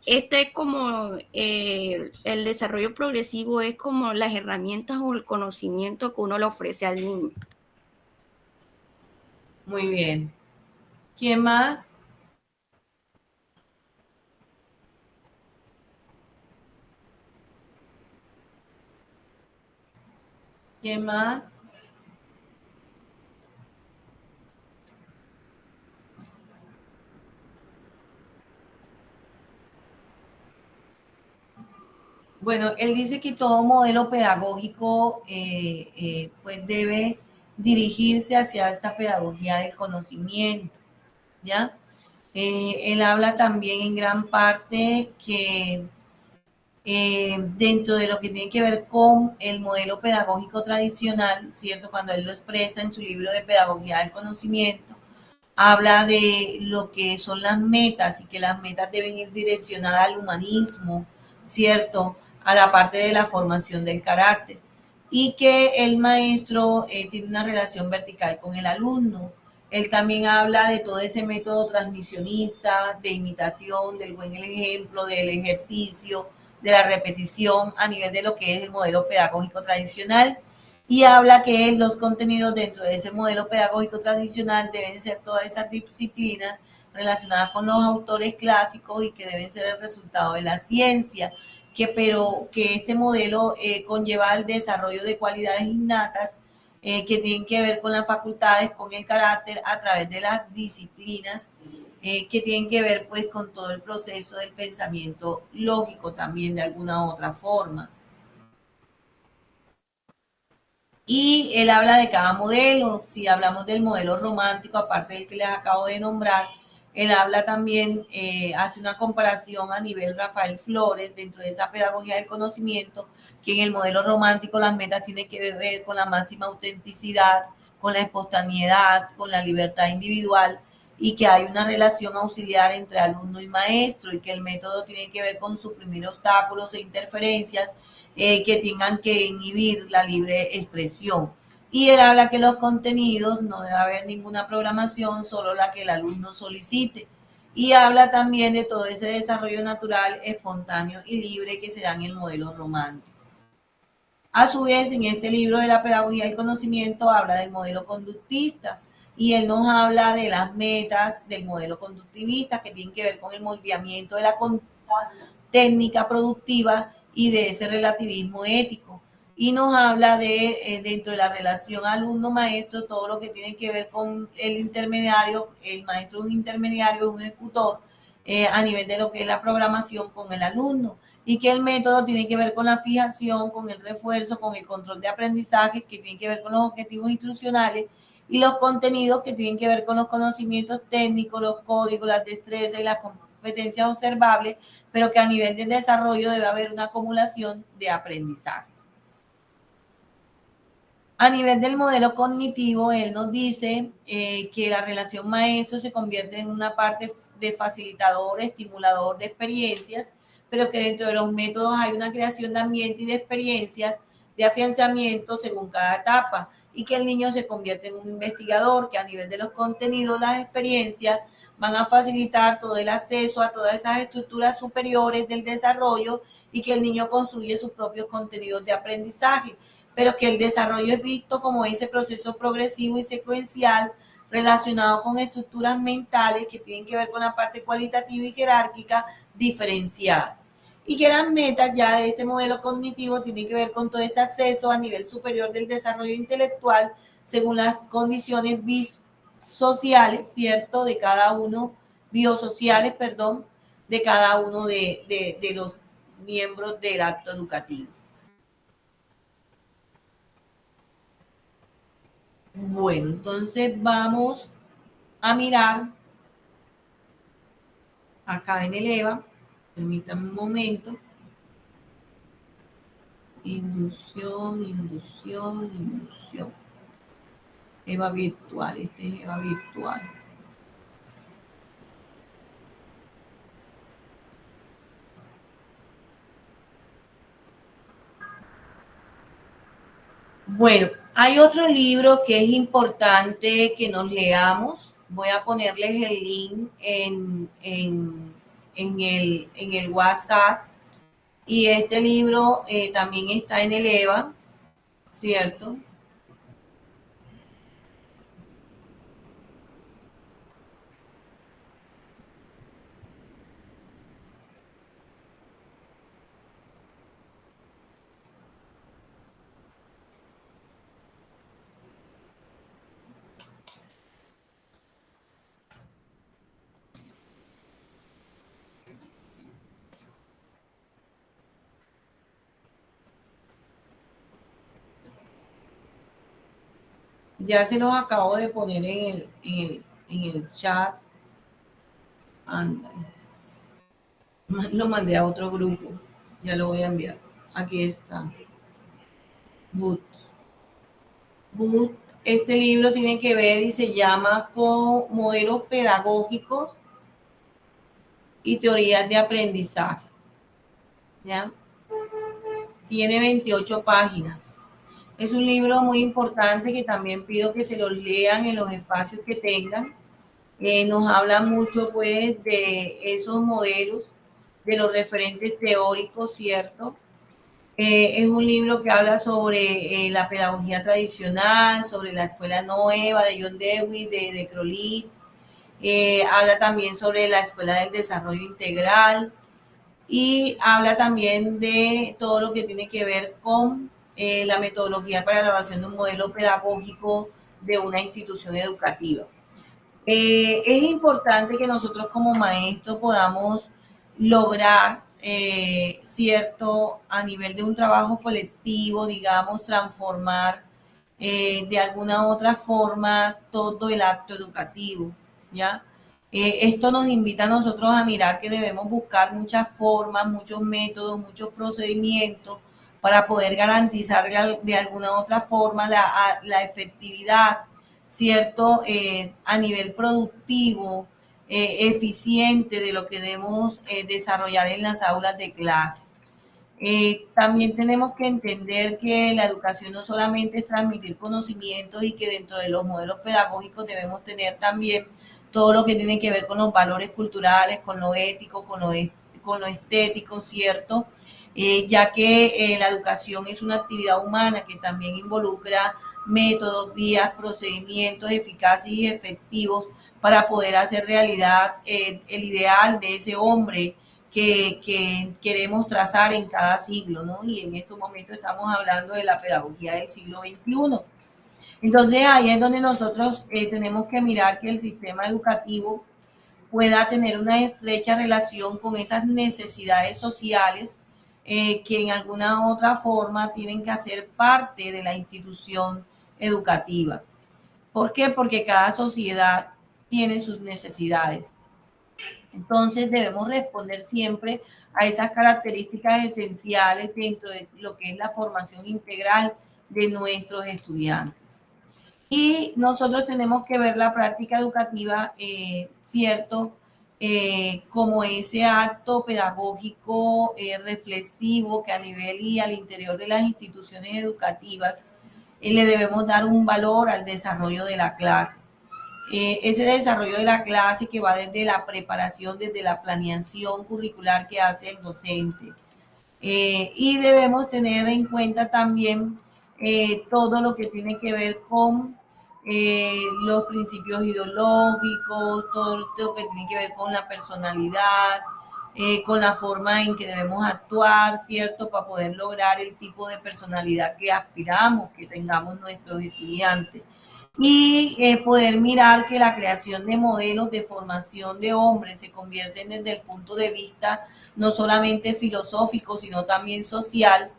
Este es como el desarrollo progresivo, es como las herramientas o el conocimiento que uno le ofrece al niño. Muy bien. ¿Quién más? ¿Quién más? Bueno, él dice que todo modelo pedagógico pues debe dirigirse hacia esa pedagogía del conocimiento, ¿ya? Él habla también en gran parte que dentro de lo que tiene que ver con el modelo pedagógico tradicional, ¿cierto? Cuando él lo expresa en su libro de Pedagogía del Conocimiento, habla de lo que son las metas y que las metas deben ir direccionadas al humanismo, ¿cierto? A la parte de la formación del carácter, y que el maestro tiene una relación vertical con el alumno. Él también habla de todo ese método transmisionista, de imitación, del buen ejemplo, del ejercicio, de la repetición a nivel de lo que es el modelo pedagógico tradicional. y habla que los contenidos dentro de ese modelo pedagógico tradicional deben ser todas esas disciplinas relacionadas con los autores clásicos y que deben ser el resultado de la ciencia, pero que este modelo conlleva el desarrollo de cualidades innatas que tienen que ver con las facultades, con el carácter, a través de las disciplinas que tienen que ver pues con todo el proceso del pensamiento lógico también de alguna u otra forma. Y él habla de cada modelo. Si hablamos del modelo romántico, aparte del que les acabo de nombrar, él habla también, hace una comparación a nivel Rafael Flores dentro de esa pedagogía del conocimiento, que en el modelo romántico las metas tienen que ver con la máxima autenticidad, con la espontaneidad, con la libertad individual, y que hay una relación auxiliar entre alumno y maestro, y que el método tiene que ver con suprimir obstáculos e interferencias que tengan que inhibir la libre expresión. Y él habla que los contenidos no debe haber ninguna programación, solo la que el alumno solicite. Y habla también de todo ese desarrollo natural, espontáneo y libre que se da en el modelo romántico. A su vez, en este libro de la pedagogía del conocimiento habla del modelo conductista y él nos habla de las metas del modelo conductivista que tienen que ver con el moldeamiento de la conducta técnica productiva y de ese relativismo ético. Y nos habla de, dentro de la relación alumno-maestro, todo lo que tiene que ver con el intermediario. El maestro es un intermediario, un ejecutor, a nivel de lo que es la programación con el alumno, y que el método tiene que ver con la fijación, con el refuerzo, con el control de aprendizaje, que tiene que ver con los objetivos instruccionales, y los contenidos que tienen que ver con los conocimientos técnicos, los códigos, las destrezas y las competencias observables, pero que a nivel de desarrollo debe haber una acumulación de aprendizajes. A nivel del modelo cognitivo, él nos dice que la relación maestro se convierte en una parte de facilitador, estimulador de experiencias, pero que dentro de los métodos hay una creación de ambiente y de experiencias de afianzamiento según cada etapa, y que el niño se convierte en un investigador, que a nivel de los contenidos, las experiencias van a facilitar todo el acceso a todas esas estructuras superiores del desarrollo, y que el niño construye sus propios contenidos de aprendizaje, pero que el desarrollo es visto como ese proceso progresivo y secuencial relacionado con estructuras mentales que tienen que ver con la parte cualitativa y jerárquica diferenciada. Y que las metas ya de este modelo cognitivo tienen que ver con todo ese acceso a nivel superior del desarrollo intelectual según las condiciones sociales, ¿cierto? De cada uno, biosociales, perdón, de cada uno de los miembros del acto educativo. Bueno, entonces vamos a mirar acá en el EVA. Permítanme un momento. Inducción. EVA virtual, este es EVA virtual. Bueno, hay otro libro que es importante que nos leamos. Voy a ponerles el link en el WhatsApp. Y este libro también está en el EVA, ¿cierto? Ya se los acabo de poner en el chat. Ándale. Lo mandé a otro grupo. Ya lo voy a enviar. Aquí está. Boot. Este libro tiene que ver y se llama con modelos pedagógicos y teorías de aprendizaje. ¿Ya? Tiene 28 páginas. Es un libro muy importante que también pido que se los lean en los espacios que tengan. Nos habla mucho pues de esos modelos, de los referentes teóricos, ¿cierto? Es un libro que habla sobre la pedagogía tradicional, sobre la escuela nueva de John Dewey, de Crowley. Habla también sobre la escuela del desarrollo integral y habla también de todo lo que tiene que ver con la metodología para la elaboración de un modelo pedagógico de una institución educativa. Es importante que nosotros como maestros podamos lograr, cierto, a nivel de un trabajo colectivo, digamos, transformar de alguna u otra forma todo el acto educativo, ¿ya? Esto nos invita a nosotros a mirar que debemos buscar muchas formas, muchos métodos, muchos procedimientos para poder garantizar de alguna u otra forma la efectividad, ¿cierto? A nivel productivo, eficiente de lo que debemos desarrollar en las aulas de clase. También tenemos que entender que la educación no solamente es transmitir conocimientos y que dentro de los modelos pedagógicos debemos tener también todo lo que tiene que ver con los valores culturales, con lo ético, con lo estético, ¿cierto? Ya que la educación es una actividad humana que también involucra métodos, vías, procedimientos eficaces y efectivos para poder hacer realidad el ideal de ese hombre que queremos trazar en cada siglo, ¿no? Y en estos momentos estamos hablando de la pedagogía del siglo XXI. Entonces ahí es donde nosotros tenemos que mirar que el sistema educativo pueda tener una estrecha relación con esas necesidades sociales que en alguna otra forma tienen que hacer parte de la institución educativa. ¿Por qué? Porque cada sociedad tiene sus necesidades. Entonces debemos responder siempre a esas características esenciales dentro de lo que es la formación integral de nuestros estudiantes. Y nosotros tenemos que ver la práctica educativa, ¿cierto? Como ese acto pedagógico reflexivo que a nivel y al interior de las instituciones educativas le debemos dar un valor al desarrollo de la clase. Ese desarrollo de la clase que va desde la preparación, desde la planeación curricular que hace el docente. Y debemos tener en cuenta también todo lo que tiene que ver con los principios ideológicos, todo lo que tiene que ver con la personalidad, con la forma en que debemos actuar, ¿cierto? Para poder lograr el tipo de personalidad que aspiramos que tengamos nuestros estudiantes. Y poder mirar que la creación de modelos de formación de hombres se convierten desde el punto de vista no solamente filosófico, sino también social,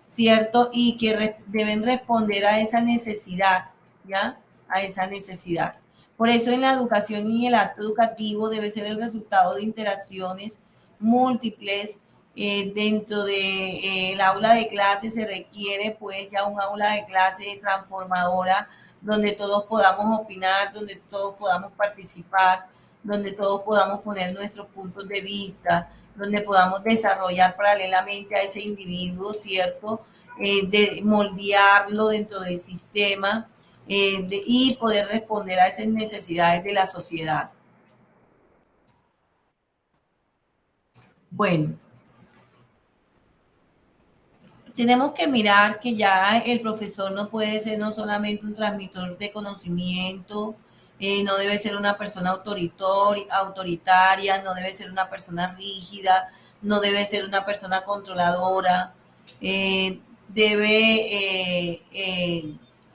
¿cierto? Y que deben responder a esa necesidad, ¿ya? A esa necesidad. Por eso en la educación y el acto educativo debe ser el resultado de interacciones múltiples. Dentro de el aula de clase se requiere pues ya un aula de clase transformadora donde todos podamos opinar, donde todos podamos participar, donde todos podamos poner nuestros puntos de vista, donde podamos desarrollar paralelamente a ese individuo, ¿cierto? De moldearlo dentro del sistema y poder responder a esas necesidades de la sociedad. Bueno, tenemos que mirar que ya el profesor no puede ser no solamente un transmisor de conocimiento, no debe ser una persona autoritaria, no debe ser una persona rígida, no debe ser una persona controladora, debe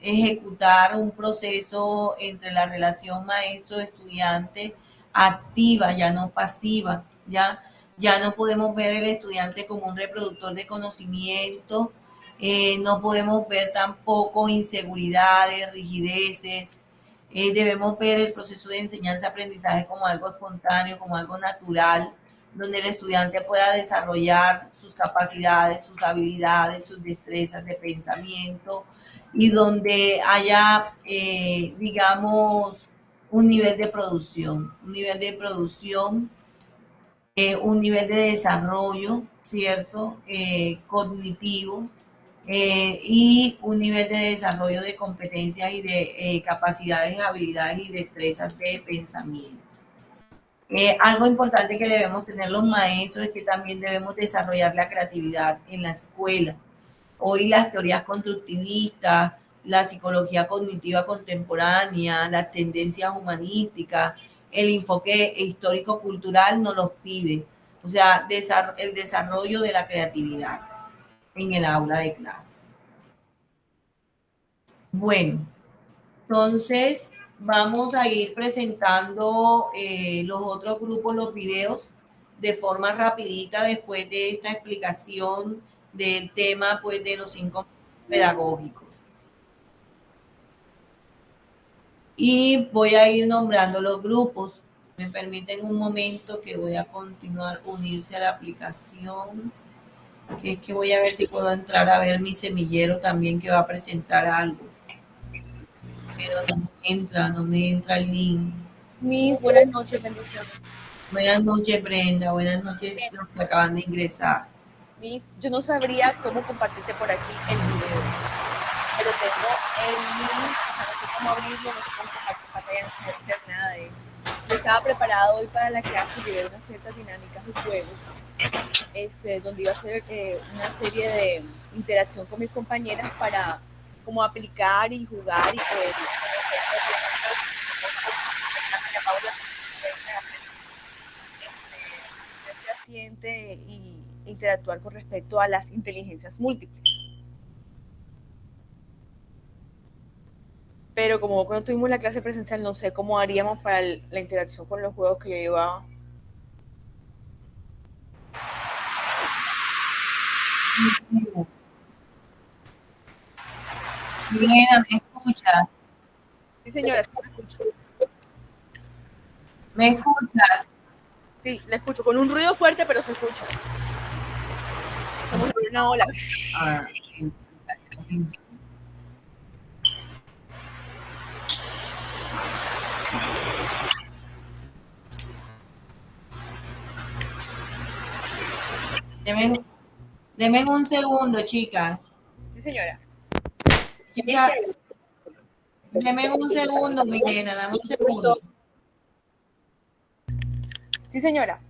ejecutar un proceso entre la relación maestro-estudiante activa, ya no pasiva, ¿ya? Ya no podemos ver el estudiante como un reproductor de conocimiento, no podemos ver tampoco inseguridades, rigideces, debemos ver el proceso de enseñanza-aprendizaje como algo espontáneo, como algo natural, donde el estudiante pueda desarrollar sus capacidades, sus habilidades, sus destrezas de pensamiento y donde haya, digamos, un nivel de producción, un nivel de desarrollo, ¿cierto? Cognitivo y un nivel de desarrollo de competencias y de capacidades, habilidades y destrezas de pensamiento. Algo importante que debemos tener los maestros es que también debemos desarrollar la creatividad en la escuela. Hoy las teorías constructivistas, la psicología cognitiva contemporánea, las tendencias humanísticas, el enfoque histórico-cultural nos los pide. O sea, el desarrollo de la creatividad en el aula de clase. Bueno, entonces vamos a ir presentando los otros grupos, los videos, de forma rapidita después de esta explicación del tema, pues, de los 5 pedagógicos. Y voy a ir nombrando los grupos. Me permiten un momento que voy a continuar unirse a la aplicación, que es que voy a ver si puedo entrar a ver mi semillero también, que va a presentar algo. Pero no me entra el link. Mis buenas noches, bendiciones. Buenas noches, Brenda. Buenas noches los que acaban de ingresar. Mis, yo no sabría cómo compartirte por aquí el video, pero tengo el link, o sea, no sé cómo abrirlo, no sé cómo compartir pantalla, no sé hacer nada de eso. Yo estaba preparado hoy para la clase y ver unas ciertas dinámicas y juegos, donde iba a hacer una serie de interacción con mis compañeras para como aplicar y jugar y poder y interactuar con respecto a las inteligencias múltiples. Pero como cuando tuvimos la clase presencial, no sé cómo haríamos para la interacción con los juegos que yo llevaba. Milena, ¿me escuchas? Sí, señora, sí, la escucho. ¿Me escuchas? Sí, la escucho, con un ruido fuerte, pero se escucha. Como si fuera una ola. Deme un segundo, chicas. Sí, señora. Chicas, deme un segundo, Milena, dame un segundo. Sí, señora.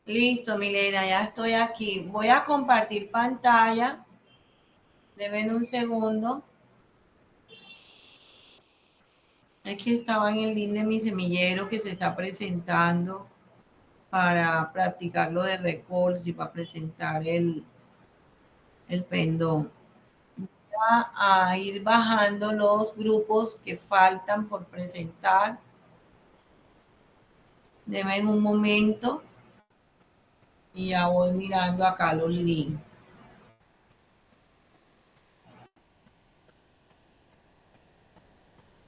Listo, Milena, ya estoy aquí. Voy a compartir pantalla. Deben un segundo. Es que estaba en el link de mi semillero que se está presentando para practicar lo de recursos y para presentar el pendón. Voy a ir bajando los grupos que faltan por presentar. Deme un momento y ya voy mirando acá los links.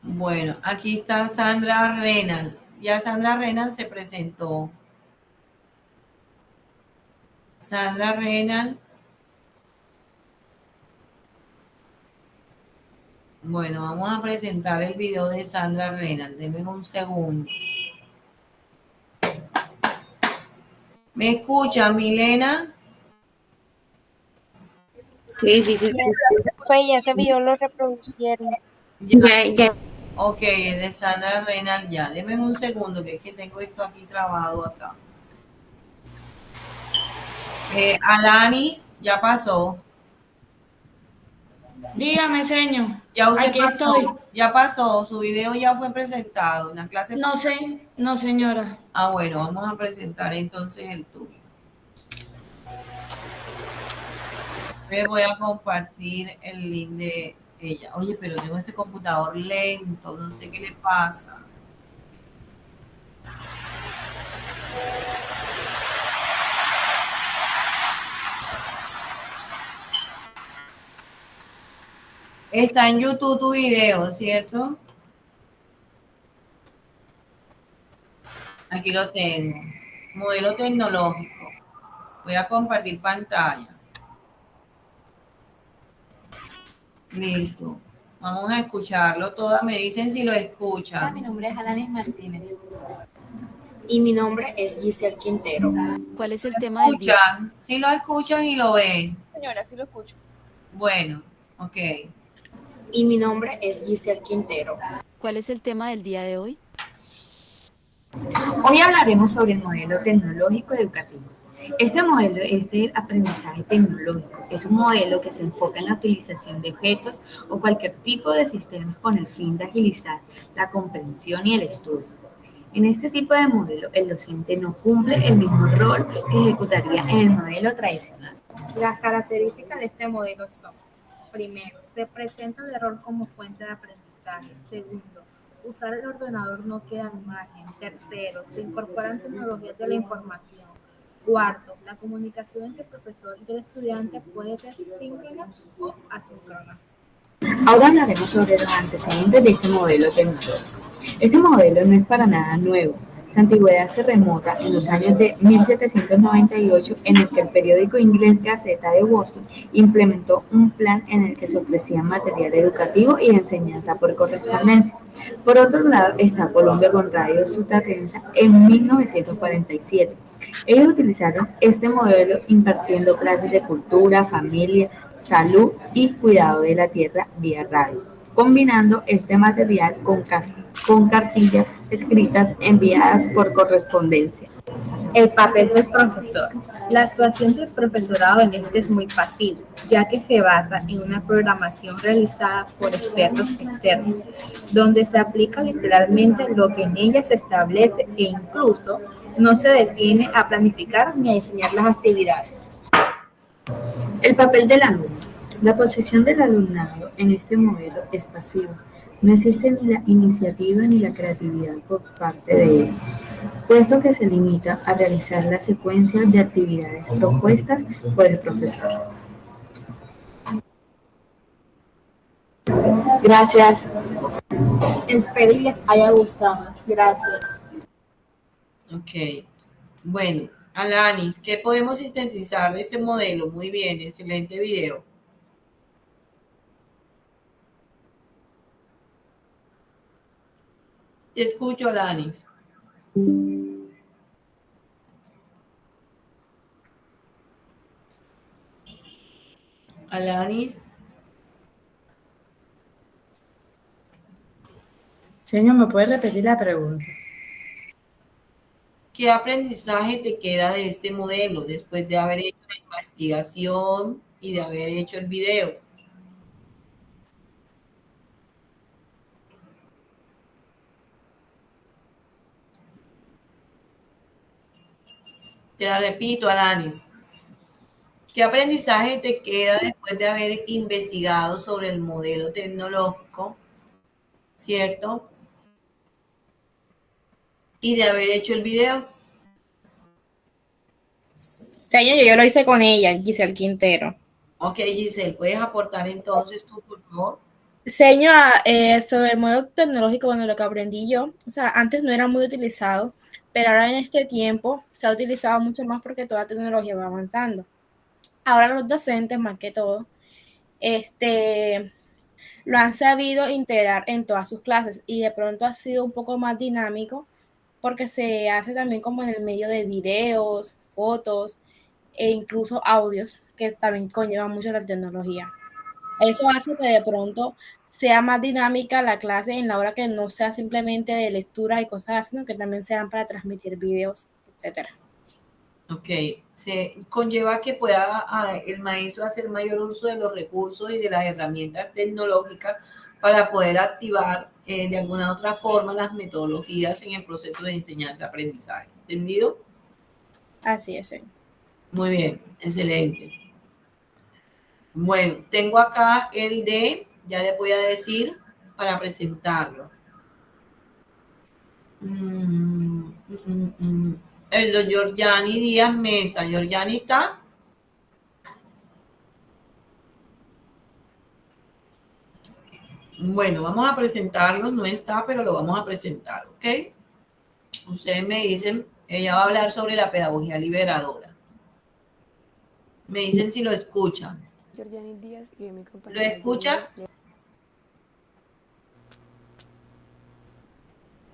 Bueno, aquí está Sandra Renal. Ya Sandra Renal se presentó. Sandra Renal. Bueno, vamos a presentar el video de Sandra Renal. Denme un segundo. ¿Me escucha, Milena? Sí. Fue ya ese video lo reproducieron. Ya. Ok, es de Sandra Renal ya. Denme un segundo, que es que tengo esto aquí trabado acá. Alanis, ya pasó. Dígame, señor. Ya usted Aquí pasó, estoy. ya pasó, su video ya fue presentado en la clase. No sé, no señora. Ah, bueno, vamos a presentar entonces el tuyo. Me voy a compartir el link de ella. Oye, pero tengo este computador lento, no sé qué le pasa. Está en YouTube tu video, ¿cierto? Aquí lo tengo. Modelo tecnológico. Voy a compartir pantalla. Listo. Vamos a escucharlo todo. Me dicen si lo escuchan. Mi nombre es Alanis Martínez. Y mi nombre es Giselle Quintero. ¿Cuál es el tema del día? ¿Escuchan? Sí lo escuchan y lo ven. Señora, sí lo escucho. Bueno, ok. Y mi nombre es Giselle Quintero. ¿Cuál es el tema del día de hoy? Hoy hablaremos sobre el modelo tecnológico educativo. Este modelo es del aprendizaje tecnológico. Es un modelo que se enfoca en la utilización de objetos o cualquier tipo de sistemas con el fin de agilizar la comprensión y el estudio. En este tipo de modelo, el docente no cumple el mismo rol que ejecutaría en el modelo tradicional. Las características de este modelo son: primero, se presenta el error como fuente de aprendizaje. Segundo, usar el ordenador no queda al margen. Tercero, se incorporan tecnologías de la información. Cuarto, la comunicación entre el profesor y el estudiante puede ser síncrona o asíncrona. Ahora hablaremos sobre los antecedentes de este modelo tecnológico. Este modelo no es para nada nuevo. Su antigüedad se remota en los años de 1798, en el que el periódico inglés Gaceta de Boston implementó un plan en el que se ofrecía material educativo y de enseñanza por correspondencia. Por otro lado está Colombia con Radio Sutatensa en 1947. Ellos utilizaron este modelo impartiendo clases de cultura, familia, salud y cuidado de la tierra vía radio, combinando este material con cartillas escritas enviadas por correspondencia. El papel del profesor. La actuación del profesorado en este es muy pasiva, ya que se basa en una programación realizada por expertos externos, donde se aplica literalmente lo que en ella se establece e incluso no se detiene a planificar ni a diseñar las actividades. El papel del alumno. La posición del alumnado en este modelo es pasiva. No existe ni la iniciativa ni la creatividad por parte de ellos, puesto que se limita a realizar la secuencia de actividades propuestas por el profesor. Gracias. Espero y les haya gustado. Gracias. Ok. Bueno, Alanis, ¿qué podemos sintetizar de este modelo? Muy bien, excelente video. Te escucho, Alanis. Alanis. Señor, ¿me puede repetir la pregunta? ¿Qué aprendizaje te queda de este modelo después de haber hecho la investigación y de haber hecho el video? Te la repito, Alanis. ¿Qué aprendizaje te queda después de haber investigado sobre el modelo tecnológico, cierto? Y de haber hecho el video. Señor, yo lo hice con ella, Giselle Quintero. Ok, Giselle, ¿puedes aportar entonces tú, por favor? Señora, sobre el modelo tecnológico, bueno, lo que aprendí yo, o sea, antes no era muy utilizado, pero ahora en este tiempo se ha utilizado mucho más porque toda la tecnología va avanzando. Ahora los docentes, más que todo, lo han sabido integrar en todas sus clases y de pronto ha sido un poco más dinámico porque se hace también como en el medio de videos, fotos e incluso audios que también conllevan mucho la tecnología. Eso hace que de pronto sea más dinámica la clase en la hora que no sea simplemente de lectura y cosas así, sino que también sean para transmitir videos, etcétera. Ok, se conlleva que pueda el maestro hacer mayor uso de los recursos y de las herramientas tecnológicas para poder activar de alguna otra forma las metodologías en el proceso de enseñanza-aprendizaje. ¿Entendido? Así es. Muy bien, excelente. Bueno, tengo acá el de, ya les voy a decir para presentarlo. El de Georgiani Díaz Mesa. ¿Georgiani está? Bueno, vamos a presentarlo. No está, pero lo vamos a presentar, ¿ok? Ustedes me dicen, ella va a hablar sobre la pedagogía liberadora. Me dicen si lo escuchan. Georgiani Díaz y mi compañero. ¿Lo escuchan?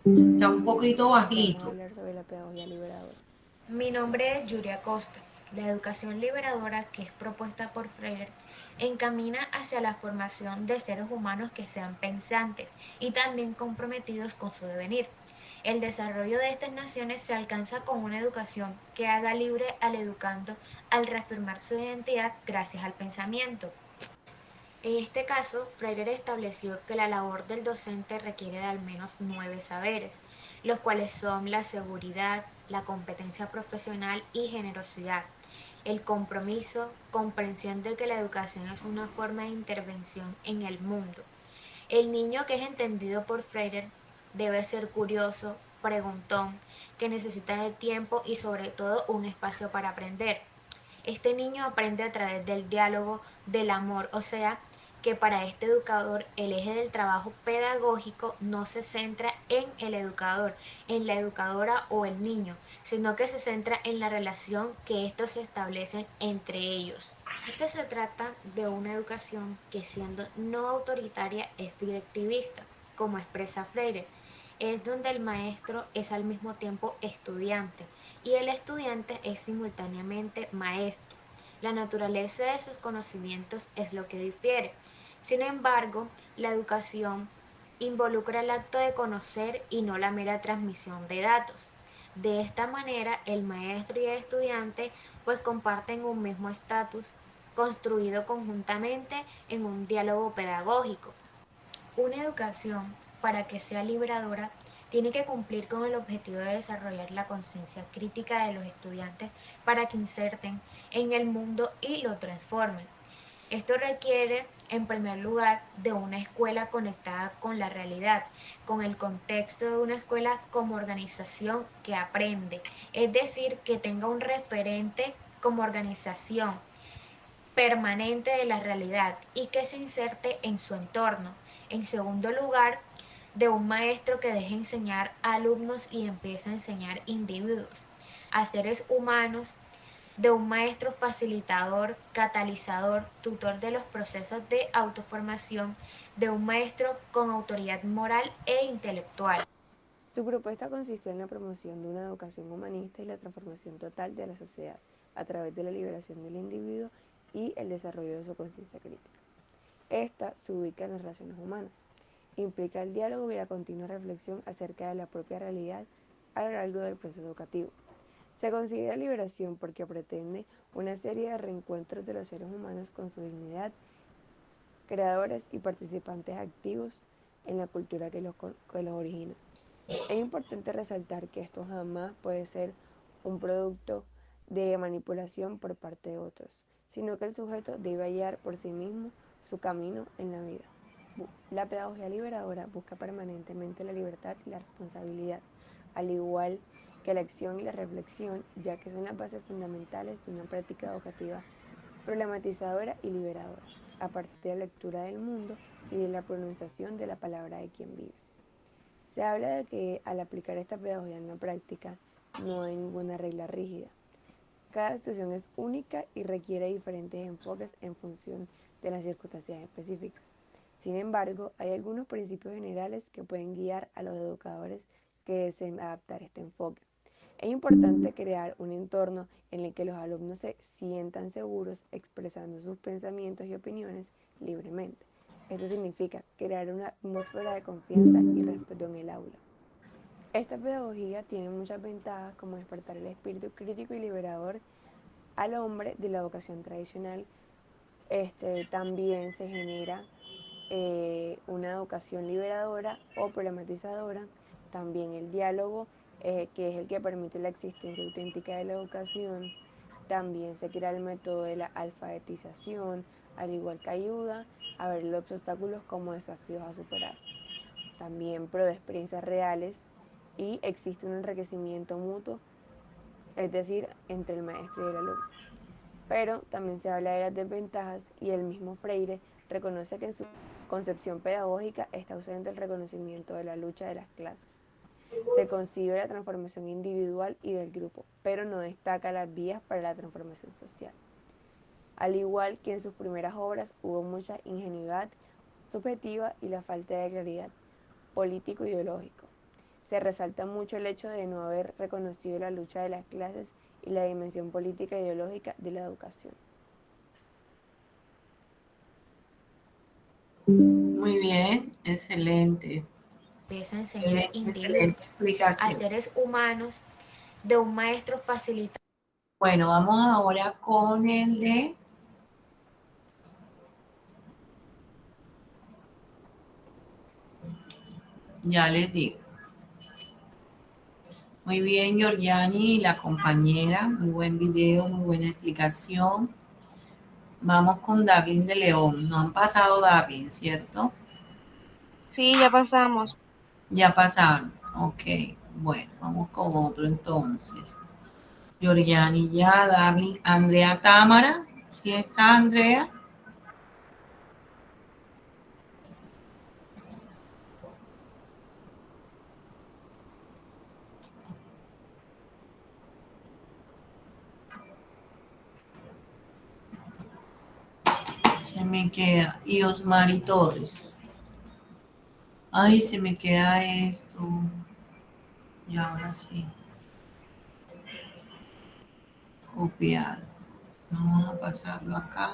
Está un poquito bajito. Vamos a hablar sobre la pedagogía liberadora. Mi nombre es Yuria Costa. La educación liberadora que es propuesta por Freire encamina hacia la formación de seres humanos que sean pensantes y también comprometidos con su devenir. El desarrollo de estas naciones se alcanza con una educación que haga libre al educando al reafirmar su identidad gracias al pensamiento. En este caso, Freire estableció que la labor del docente requiere de al menos 9 saberes, los cuales son la seguridad, la competencia profesional y generosidad, el compromiso, comprensión de que la educación es una forma de intervención en el mundo. El niño que es entendido por Freire debe ser curioso, preguntón, que necesita de tiempo y sobre todo un espacio para aprender. Este niño aprende a través del diálogo, del amor, o sea, que para este educador el eje del trabajo pedagógico no se centra en el educador, en la educadora o el niño, sino que se centra en la relación que estos se establecen entre ellos. Este se trata de una educación que siendo no autoritaria es directivista, como expresa Freire. Es donde el maestro es al mismo tiempo estudiante y el estudiante es simultáneamente maestro. La naturaleza de sus conocimientos es lo que difiere. Sin embargo, la educación involucra el acto de conocer y no la mera transmisión de datos. De esta manera, el maestro y el estudiante pues comparten un mismo estatus construido conjuntamente en un diálogo pedagógico. Una educación, para que sea liberadora, tiene que cumplir con el objetivo de desarrollar la conciencia crítica de los estudiantes para que inserten en el mundo y lo transformen. Esto requiere, en primer lugar, de una escuela conectada con la realidad, con el contexto de una escuela como organización que aprende, es decir, que tenga un referente como organización permanente de la realidad y que se inserte en su entorno. En segundo lugar, de un maestro que deje enseñar a alumnos y empieza a enseñar individuos, a seres humanos, de un maestro facilitador, catalizador, tutor de los procesos de autoformación, de un maestro con autoridad moral e intelectual. Su propuesta consistió en la promoción de una educación humanista y la transformación total de la sociedad a través de la liberación del individuo y el desarrollo de su conciencia crítica. Esta se ubica en las relaciones humanas. Implica el diálogo y la continua reflexión acerca de la propia realidad a lo largo del proceso educativo. Se considera liberación porque pretende una serie de reencuentros de los seres humanos con su dignidad, creadores y participantes activos en la cultura que los origina. Es importante resaltar que esto jamás puede ser un producto de manipulación por parte de otros, sino que el sujeto debe hallar por sí mismo su camino en la vida. La pedagogía liberadora busca permanentemente la libertad y la responsabilidad, al igual que la acción y la reflexión, ya que son las bases fundamentales de una práctica educativa problematizadora y liberadora, a partir de la lectura del mundo y de la pronunciación de la palabra de quien vive. Se habla de que al aplicar esta pedagogía en la práctica no hay ninguna regla rígida. Cada situación es única y requiere diferentes enfoques en función de las circunstancias específicas. Sin embargo, hay algunos principios generales que pueden guiar a los educadores que deseen adaptar este enfoque. Es importante crear un entorno en el que los alumnos se sientan seguros expresando sus pensamientos y opiniones libremente. Esto significa crear una atmósfera de confianza y respeto en el aula. Esta pedagogía tiene muchas ventajas como despertar el espíritu crítico y liberador al hombre de la educación tradicional. También se genera una educación liberadora o problematizadora, también el diálogo, que es el que permite la existencia auténtica de la educación. También se crea el método de la alfabetización, al igual que ayuda a ver los obstáculos como desafíos a superar. También provee experiencias reales y existe un enriquecimiento mutuo, es decir, entre el maestro y el alumno. Pero también se habla de las desventajas y el mismo Freire reconoce que en su concepción pedagógica está ausente el reconocimiento de la lucha de las clases. Se concibe la transformación individual y del grupo, pero no destaca las vías para la transformación social. Al igual que en sus primeras obras hubo mucha ingenuidad subjetiva y la falta de claridad político-ideológico. Se resalta mucho el hecho de no haber reconocido la lucha de las clases y la dimensión política e ideológica de la educación. Muy bien, excelente. Empieza a enseñar Excelente explicación. a seres humanos de un maestro facilitador. Bueno, vamos ahora con el de ya les digo. Muy bien, Georgiani, la compañera, muy buen video, muy buena explicación. Vamos con Darlene de León. No han pasado Darlene, ¿cierto? Sí, ya pasamos. Ya pasaron. Ok, bueno, vamos con otro entonces. Georgiani ya, Darlene, Andrea Támara. ¿Sí está Andrea? Se me queda. Y Osmari Torres. Ay, se me queda esto. Y ahora sí. Copiar. Vamos a pasarlo acá.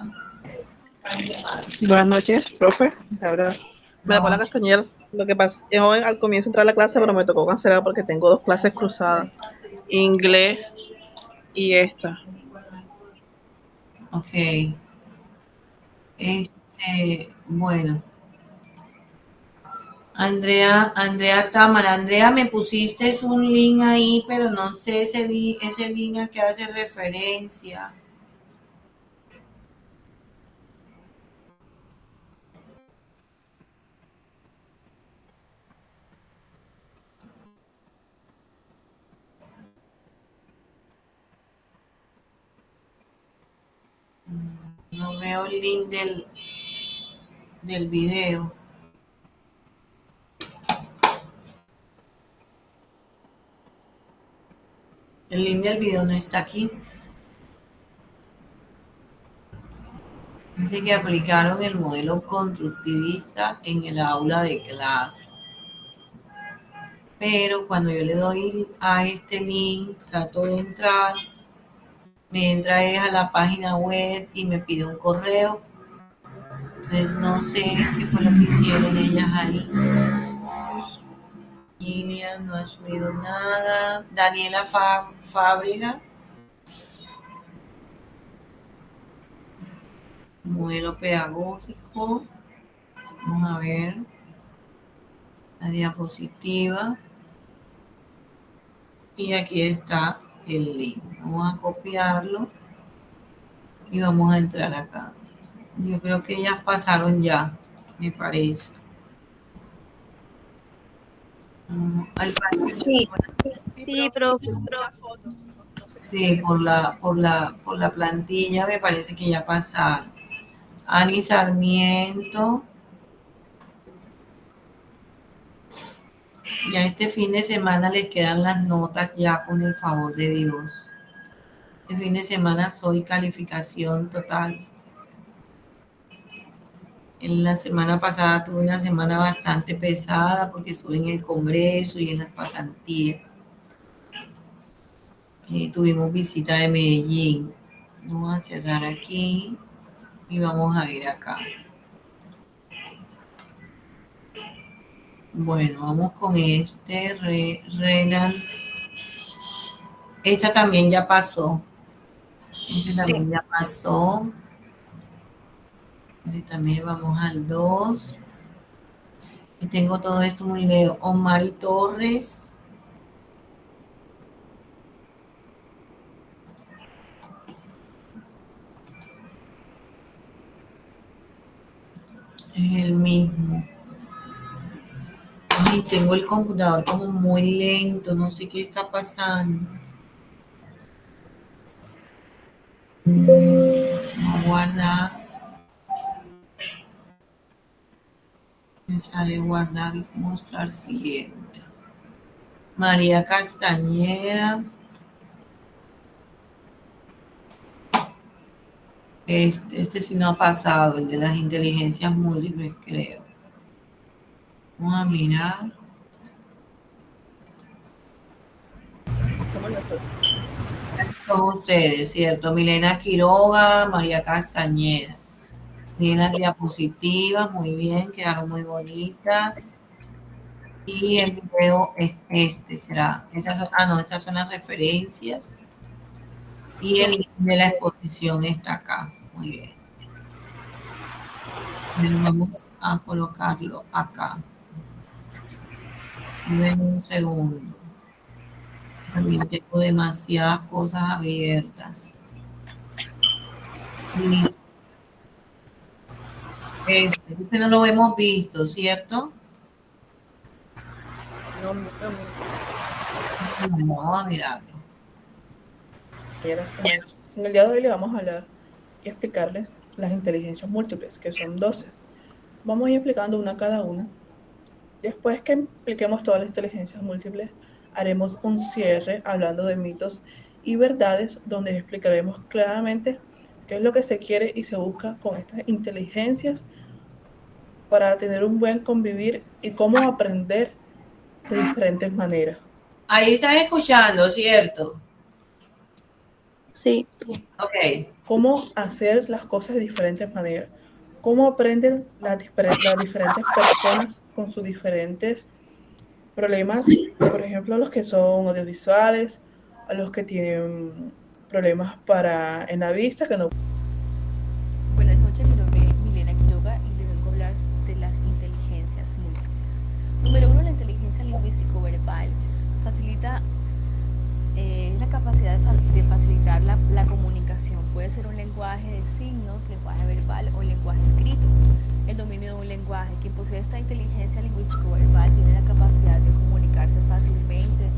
Buenas noches, profe. Ahora me da la castañera. Lo que pasa es que hoy al comienzo entrar a la clase, pero me tocó cancelar porque tengo dos clases cruzadas. Inglés y esta. Ok. Bueno. Andrea Támara. Andrea, me pusiste un link ahí, pero no sé ese link a qué hace referencia. No veo el link del video. El link del video no está aquí. Dice que aplicaron el modelo constructivista en el aula de clase. Pero cuando yo le doy a este link, trato de entrar, me entra a la página web y me pide un correo. Entonces no sé qué fue lo que hicieron ellas ahí. Gillian no ha subido nada. Daniela Fábrega. Modelo pedagógico. Vamos a ver la diapositiva. Y aquí está el link. Vamos a copiarlo y vamos a entrar acá. Yo creo que ellas pasaron ya, me parece. Sí, profe. Sí, por la plantilla me parece que ya pasaron. Ani Sarmiento. Ya este fin de semana les quedan las notas ya con el favor de Dios. Este fin de semana soy calificación total. En la semana pasada tuve una semana bastante pesada porque estuve en el Congreso y en las pasantías. Tuvimos visita de Medellín. Vamos a cerrar aquí y vamos a ir acá. Bueno, vamos con Renal. Esta también ya pasó. Este también ya pasó. Este también vamos al 2. Y tengo todo esto muy lejos. Omar y Torres. Es el mismo. Ay, tengo el computador como muy lento. No sé qué está pasando. Vamos a guardar. Me sale guardar y mostrar siguiente. María Castañeda. Este sí no ha pasado, el de las inteligencias múltiples, creo. Vamos a mirar. Somos nosotros. Son ustedes, ¿cierto? Milena Quiroga, María Castañeda. Miren las diapositivas, muy bien, quedaron muy bonitas. Y el video es este, será. Estas son las referencias. Y el link de la exposición está acá. Muy bien. Pero vamos a colocarlo acá. Ven un segundo. También tengo demasiadas cosas abiertas. Listo. Este no lo hemos visto, ¿cierto? No. Vamos a mirarlo. En el día de hoy le vamos a hablar y explicarles las inteligencias múltiples, que son 12. Vamos a ir explicando una cada una. Después que expliquemos todas las inteligencias múltiples, haremos un cierre hablando de mitos y verdades, donde explicaremos claramente qué es lo que se quiere y se busca con estas inteligencias para tener un buen convivir y cómo aprender de diferentes maneras. Ahí están escuchando, ¿cierto? Sí. Ok. Cómo hacer las cosas de diferentes maneras. Cómo aprenden las diferentes personas con sus diferentes problemas. Por ejemplo, los que son audiovisuales, a los que tienen problemas en la vista, que no. Buenas noches, mi nombre es Milena Quiroga y les vengo a hablar de las inteligencias múltiples. Número 1, la inteligencia lingüístico-verbal facilita la capacidad de facilitar la comunicación. Puede ser un lenguaje de signos, lenguaje verbal o lenguaje escrito. El dominio de un lenguaje. Quien posee esta inteligencia lingüístico-verbal tiene la capacidad de comunicarse fácilmente,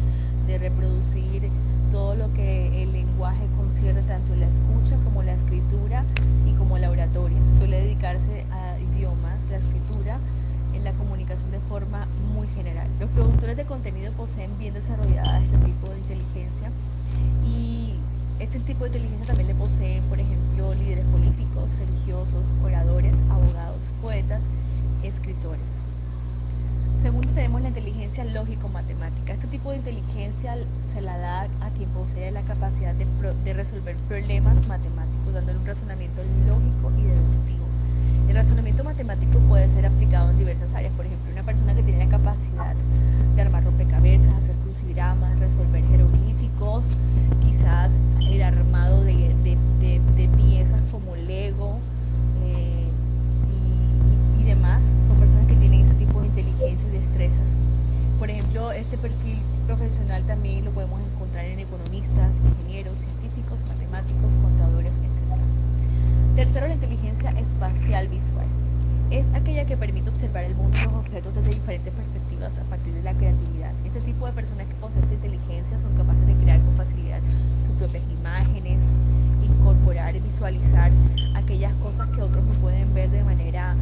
de reproducir todo lo que el lenguaje concierne, tanto la escucha como la escritura y como la oratoria. Suele dedicarse a idiomas, la escritura, en la comunicación de forma muy general. Los productores de contenido poseen bien desarrollada este tipo de inteligencia, y este tipo de inteligencia también le poseen, por ejemplo, líderes políticos, religiosos, oradores, abogados, poetas, escritores. Segundo, tenemos la inteligencia lógico-matemática. Este tipo de inteligencia se la da a quien posee la capacidad de resolver problemas matemáticos, dándole un razonamiento lógico y deductivo. El razonamiento matemático puede ser aplicado en diversas áreas. Por ejemplo, una persona que tiene la capacidad de armar rompecabezas, hacer crucigramas, resolver jeroglíficos, quizás el armado de piezas como Lego y demás, son personas que tienen ese tipo de inteligencia y destrezas. Por ejemplo, este perfil profesional también lo podemos encontrar en economistas, ingenieros, científicos, matemáticos, contadores, etc. Tercero, la inteligencia espacial visual. Es aquella que permite observar el mundo y los objetos desde diferentes perspectivas a partir de la creatividad. Este tipo de personas que poseen esta inteligencia son capaces de crear con facilidad sus propias imágenes, incorporar y visualizar aquellas cosas que otros no pueden ver de manera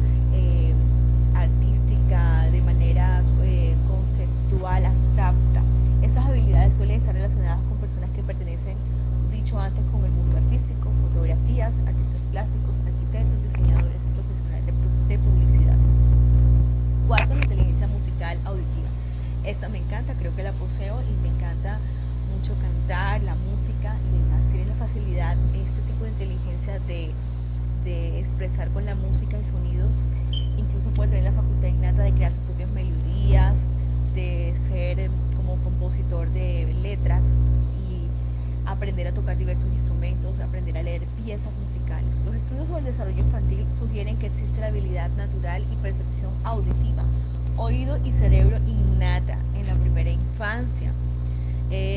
artística, de manera conceptual, abstracta. Estas habilidades suelen estar relacionadas con personas que pertenecen, dicho antes, con el mundo artístico, fotografías, artistas plásticos, arquitectos, diseñadores y profesionales de publicidad. Cuarto, la inteligencia musical auditiva. Esta me encanta, creo que la poseo y me encanta mucho cantar, la música y demás. Tiene la facilidad, este tipo de inteligencia de expresar con la música y sonidos. Incluso puede tener la facultad innata de crear sus propias melodías, de ser como compositor de letras y aprender a tocar diversos instrumentos, aprender a leer piezas musicales. Los estudios sobre el desarrollo infantil sugieren que existe la habilidad natural y percepción auditiva, oído y cerebro innata en la primera infancia,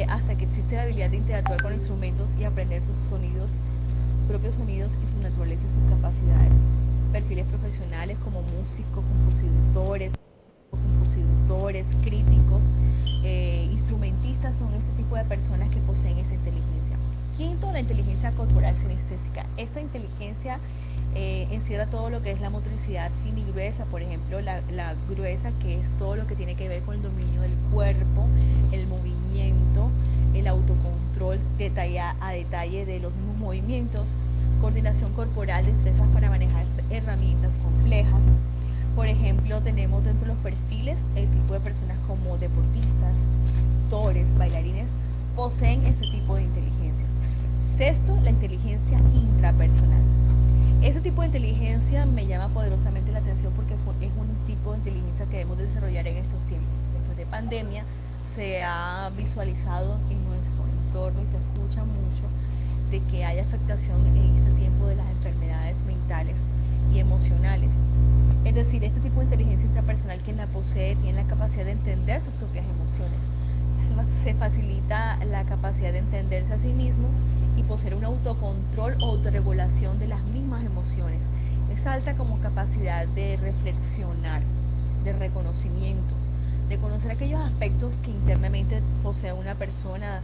hasta que existe la habilidad de interactuar con instrumentos y aprender sus sonidos, propios sonidos y su naturaleza y sus capacidades. Perfiles profesionales como músicos, compositores, críticos, instrumentistas son este tipo de personas que poseen esta inteligencia. Quinto, la inteligencia corporal sinestésica. Esta inteligencia encierra todo lo que es la motricidad fina y gruesa, por ejemplo, la gruesa, que es todo lo que tiene que ver con el dominio del cuerpo, el movimiento, el autocontrol a detalle de los mismos movimientos, coordinación corporal, destrezas para manejar herramientas complejas. Por ejemplo, tenemos dentro de los perfiles el tipo de personas como deportistas, actores, bailarines, poseen este tipo de inteligencias. Sexto, la inteligencia intrapersonal. Este tipo de inteligencia me llama poderosamente la atención porque es un tipo de inteligencia que debemos desarrollar en estos tiempos. Después de pandemia se ha visualizado en nuestro entorno y se escucha mucho de que hay afectación en este tiempo de las enfermedades mentales y emocionales. Es decir, este tipo de inteligencia intrapersonal, quien la posee tiene la capacidad de entender sus propias emociones. Se facilita la capacidad de entenderse a sí mismo y poseer un autocontrol o autorregulación de las mismas emociones. Es alta como capacidad de reflexionar, de reconocimiento, de conocer aquellos aspectos que internamente posee una persona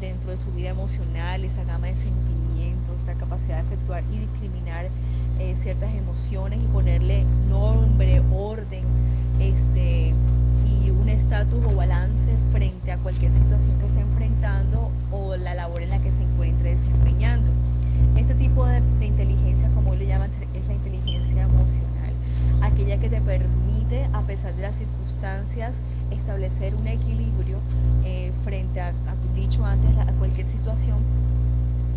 dentro de su vida emocional, esa gama de sentimientos, la capacidad de efectuar y discriminar ciertas emociones y ponerle nombre, orden, y un estatus o balance frente a cualquier situación que esté enfrentando o la labor en la que se encuentre desempeñando. Este tipo de inteligencia, como hoy le llaman, es la inteligencia emocional, aquella que te permite, a pesar de las circunstancias, establecer un equilibrio frente a dicho antes, a cualquier situación.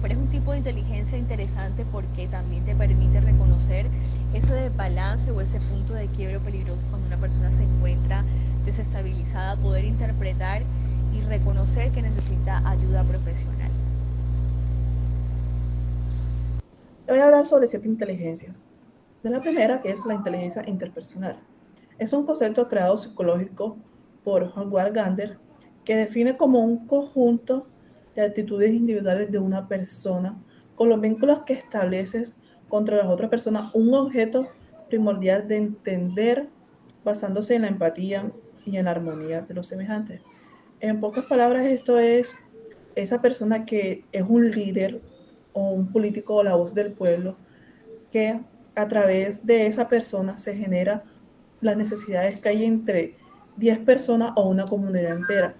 Pero es un tipo de inteligencia interesante porque también te permite reconocer ese desbalance o ese punto de quiebre peligroso cuando una persona se encuentra desestabilizada, poder interpretar y reconocer que necesita ayuda profesional. Voy a hablar sobre 7 inteligencias. De la primera, que es la inteligencia interpersonal. Es un concepto creado psicológico por Howard Gardner que define como un conjunto de actitudes individuales de una persona con los vínculos que estableces contra las otras personas, un objeto primordial de entender basándose en la empatía y en la armonía de los semejantes. En pocas palabras, esto es esa persona que es un líder o un político o la voz del pueblo, que a través de esa persona se genera las necesidades que hay entre 10 personas o una comunidad entera.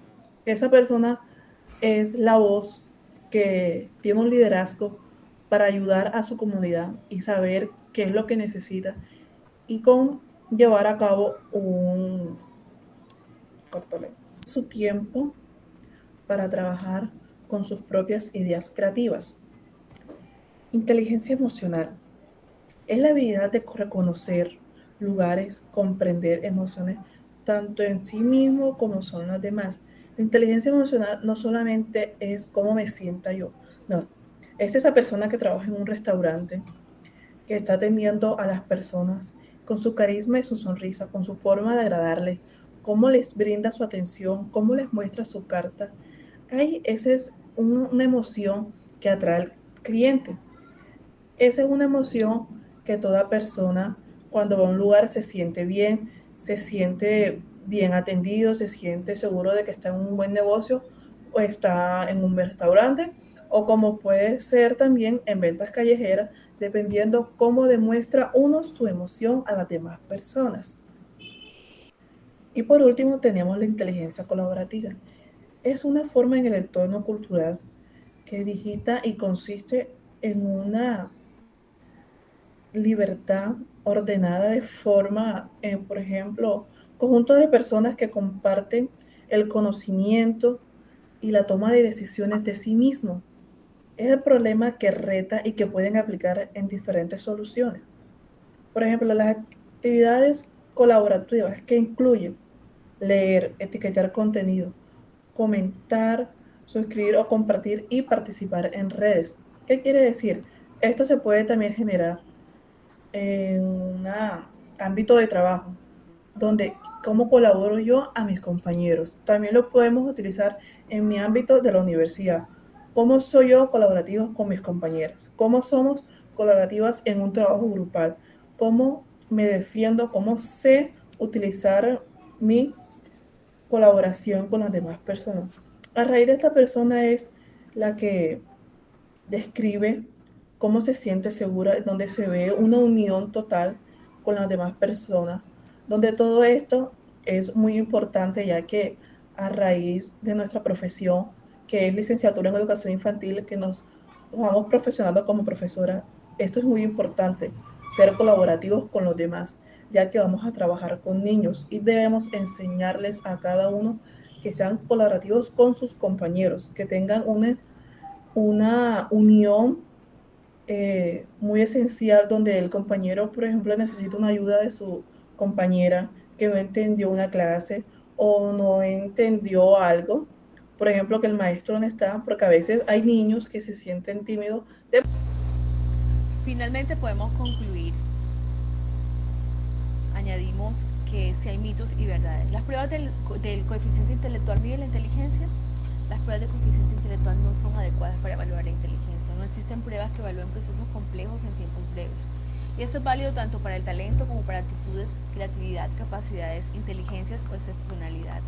Esa persona es la voz que tiene un liderazgo para ayudar a su comunidad y saber qué es lo que necesita y con llevar a cabo su tiempo para trabajar con sus propias ideas creativas. Inteligencia emocional es la habilidad de reconocer lugares, comprender emociones tanto en sí mismo como son las demás. La inteligencia emocional no solamente es cómo me sienta yo, no, es esa persona que trabaja en un restaurante, que está atendiendo a las personas con su carisma y su sonrisa, con su forma de agradarles, cómo les brinda su atención, cómo les muestra su carta. Esa es una emoción que atrae al cliente. Esa es una emoción que toda persona cuando va a un lugar se siente bien atendido, se siente seguro de que está en un buen negocio o está en un restaurante, o como puede ser también en ventas callejeras, dependiendo cómo demuestra uno su emoción a las demás personas. Y por último tenemos la inteligencia colaborativa. Es una forma en el entorno cultural que digita y consiste en una libertad ordenada de forma, por ejemplo, conjunto de personas que comparten el conocimiento y la toma de decisiones de sí mismo. Es el problema que reta y que pueden aplicar en diferentes soluciones. Por ejemplo, las actividades colaborativas que incluyen leer, etiquetar contenido, comentar, suscribir o compartir y participar en redes. ¿Qué quiere decir? Esto se puede también generar en un ámbito de trabajo, donde cómo colaboro yo a mis compañeros. También lo podemos utilizar en mi ámbito de la universidad. ¿Cómo soy yo colaborativa con mis compañeros? ¿Cómo somos colaborativas en un trabajo grupal? ¿Cómo me defiendo? ¿Cómo sé utilizar mi colaboración con las demás personas? A raíz de esta persona es la que describe cómo se siente segura, donde se ve una unión total con las demás personas, donde todo esto es muy importante ya que a raíz de nuestra profesión, que es licenciatura en educación infantil, que nos vamos profesionando como profesora, esto es muy importante, ser colaborativos con los demás, ya que vamos a trabajar con niños y debemos enseñarles a cada uno que sean colaborativos con sus compañeros, que tengan una unión muy esencial donde el compañero, por ejemplo, necesita una ayuda de su compañera que no entendió una clase o no entendió algo. Por ejemplo, que el maestro no está, porque a veces hay niños que se sienten tímidos. Finalmente podemos concluir. Añadimos que si hay mitos y verdades. Las pruebas del coeficiente intelectual miden la inteligencia. Las pruebas de coeficiente intelectual no son adecuadas para evaluar la inteligencia. No existen pruebas que evalúen procesos complejos en tiempos breves. Y esto es válido tanto para el talento como para actitudes, creatividad, capacidades, inteligencias o excepcionalidad.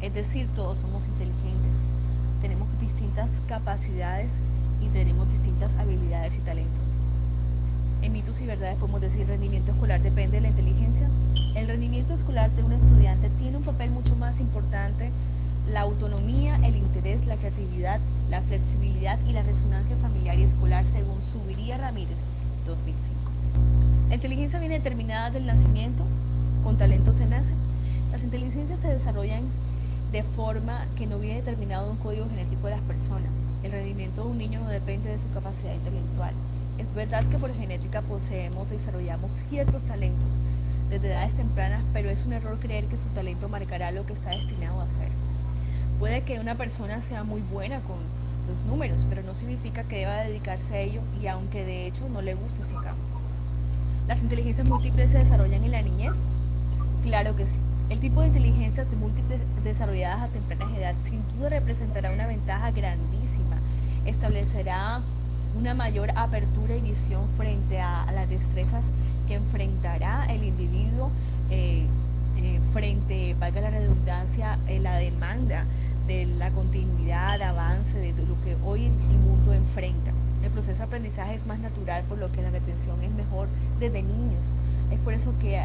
Es decir, todos somos inteligentes. Tenemos distintas capacidades y tenemos distintas habilidades y talentos. En mitos y verdades podemos decir el rendimiento escolar depende de la inteligencia. El rendimiento escolar de un estudiante tiene un papel mucho más importante. La autonomía, el interés, la creatividad, la flexibilidad y la resonancia familiar y escolar, según Subiría Ramírez, 2005. La inteligencia viene determinada del nacimiento, con talento se nace. Las inteligencias se desarrollan de forma que no viene determinado de un código genético de las personas. El rendimiento de un niño no depende de su capacidad intelectual. Es verdad que por genética desarrollamos ciertos talentos desde edades tempranas, pero es un error creer que su talento marcará lo que está destinado a ser. Puede que una persona sea muy buena con los números, pero no significa que deba dedicarse a ello y aunque de hecho no le guste ese campo. ¿Las inteligencias múltiples se desarrollan en la niñez? Claro que sí. El tipo de inteligencias múltiples desarrolladas a temprana edad sin duda representará una ventaja grandísima. Establecerá una mayor apertura y visión frente a las destrezas que enfrentará el individuo frente, valga la redundancia, la demanda de la continuidad, avance de lo que hoy el mundo enfrenta. El proceso de aprendizaje es más natural, por lo que la retención es mejor desde niños. Es por eso que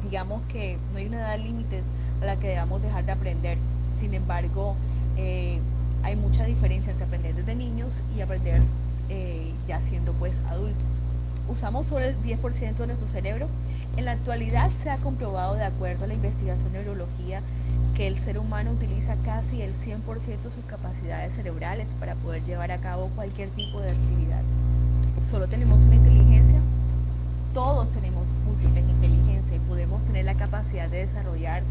digamos que no hay una edad límite a la que debamos dejar de aprender. Sin embargo, hay mucha diferencia entre aprender desde niños y aprender ya siendo pues adultos. Usamos solo el 10% de nuestro cerebro. En la actualidad se ha comprobado, de acuerdo a la investigación de neurología, que el ser humano utiliza casi el 100% de sus capacidades cerebrales para poder llevar a cabo cualquier tipo de actividad. Solo tenemos una inteligencia. Todos tenemos múltiples inteligencias y podemos tener la capacidad de desarrollar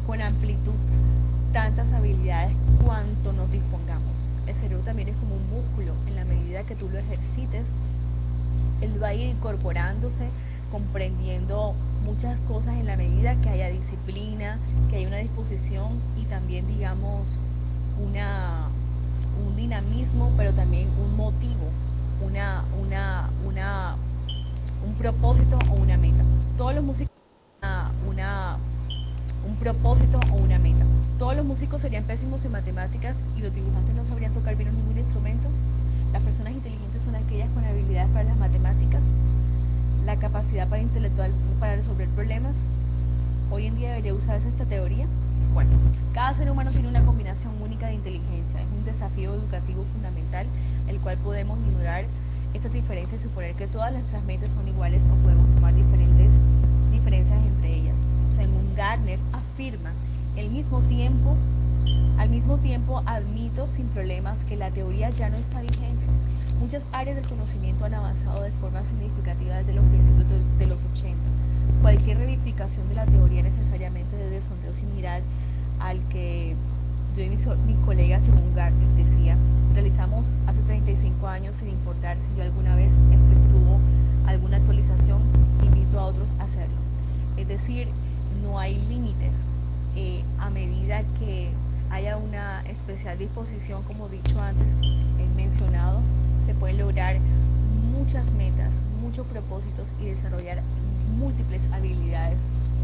con amplitud tantas habilidades cuanto nos dispongamos. El cerebro también es como un músculo. En la medida que tú lo ejercites, él va a ir incorporándose, comprendiendo muchas cosas en la medida que haya disciplina, que haya una disposición y también, digamos, un dinamismo, pero también un motivo, un propósito o una meta. Todos los músicos un propósito o una meta. Todos los músicos serían pésimos en matemáticas y los dibujantes no sabrían tocar bien ningún instrumento. Las personas inteligentes son aquellas con habilidades para las matemáticas, la capacidad para intelectual para resolver problemas. Hoy en día debería usarse esta teoría. Bueno, cada ser humano tiene una combinación única de inteligencia. Es un desafío educativo fundamental, el cual podemos ignorar estas diferencias y suponer que todas nuestras mentes son iguales o podemos tomar diferencias entre ellas. Según Gardner afirma, al mismo tiempo admito sin problemas que la teoría ya no está vigente. Muchas áreas del conocimiento han avanzado de forma significativa desde los principios de los 80. Cualquier verificación de la teoría necesariamente debe sondear sin mirar al que Yo y mi colega según Gartner decía, realizamos hace 35 años sin importar si yo alguna vez efectúo alguna actualización, invito a otros a hacerlo. Es decir, no hay límites. A medida que haya una especial disposición, como dicho antes, mencionado, se pueden lograr muchas metas, muchos propósitos y desarrollar múltiples habilidades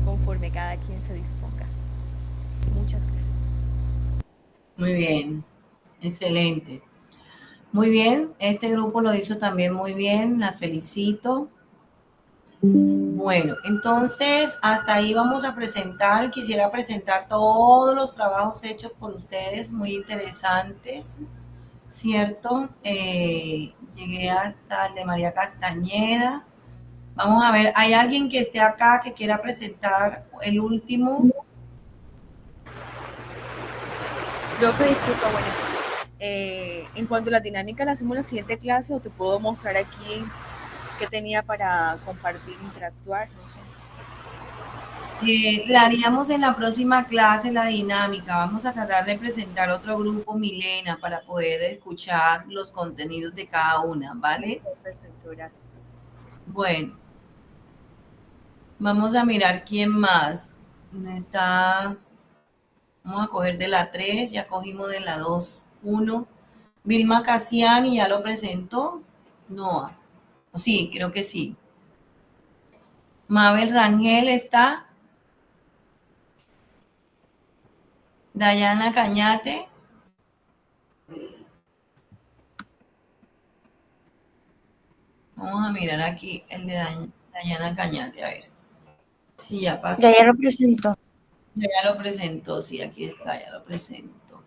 conforme cada quien se disponga. Muchas gracias. Muy bien, excelente. Muy bien, este grupo lo hizo también muy bien, la felicito. Bueno, entonces hasta ahí vamos a presentar. Quisiera presentar todos los trabajos hechos por ustedes, muy interesantes, ¿cierto? Llegué hasta el de María Castañeda. Vamos a ver, ¿hay alguien que esté acá que quiera presentar el último? Profe, disculpa, bueno, en cuanto a la dinámica, ¿la hacemos en la siguiente clase o te puedo mostrar aquí qué tenía para compartir, interactuar? No sé. La haríamos en la próxima clase, la dinámica. Vamos a tratar de presentar otro grupo, Milena, para poder escuchar los contenidos de cada una, ¿vale? Perfecto, gracias. Bueno, vamos a mirar quién más está. Vamos a coger de la 3, ya cogimos de la 2, 1. Vilma Casiani ya lo presentó. No, sí, creo que sí. Mabel Rangel está. Dayana Cañate. Vamos a mirar aquí el de Dayana Cañate, a ver. Sí, ya pasó. Ya lo presentó. Ya lo presentó, sí, aquí está, ya lo presentó.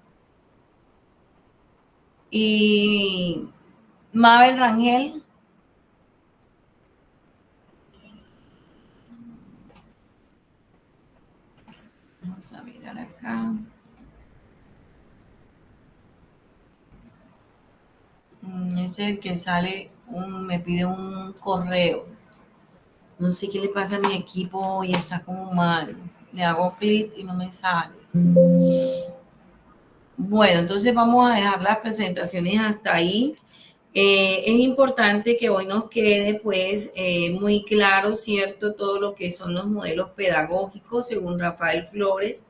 Y Mabel Rangel. Vamos a mirar acá. Es el que sale, me pide un correo. No sé qué le pasa a mi equipo y está como mal. Le hago clic y no me sale. Bueno, entonces vamos a dejar las presentaciones hasta ahí. Es importante que hoy nos quede pues muy claro, ¿cierto? Todo lo que son los modelos pedagógicos según Rafael Flores.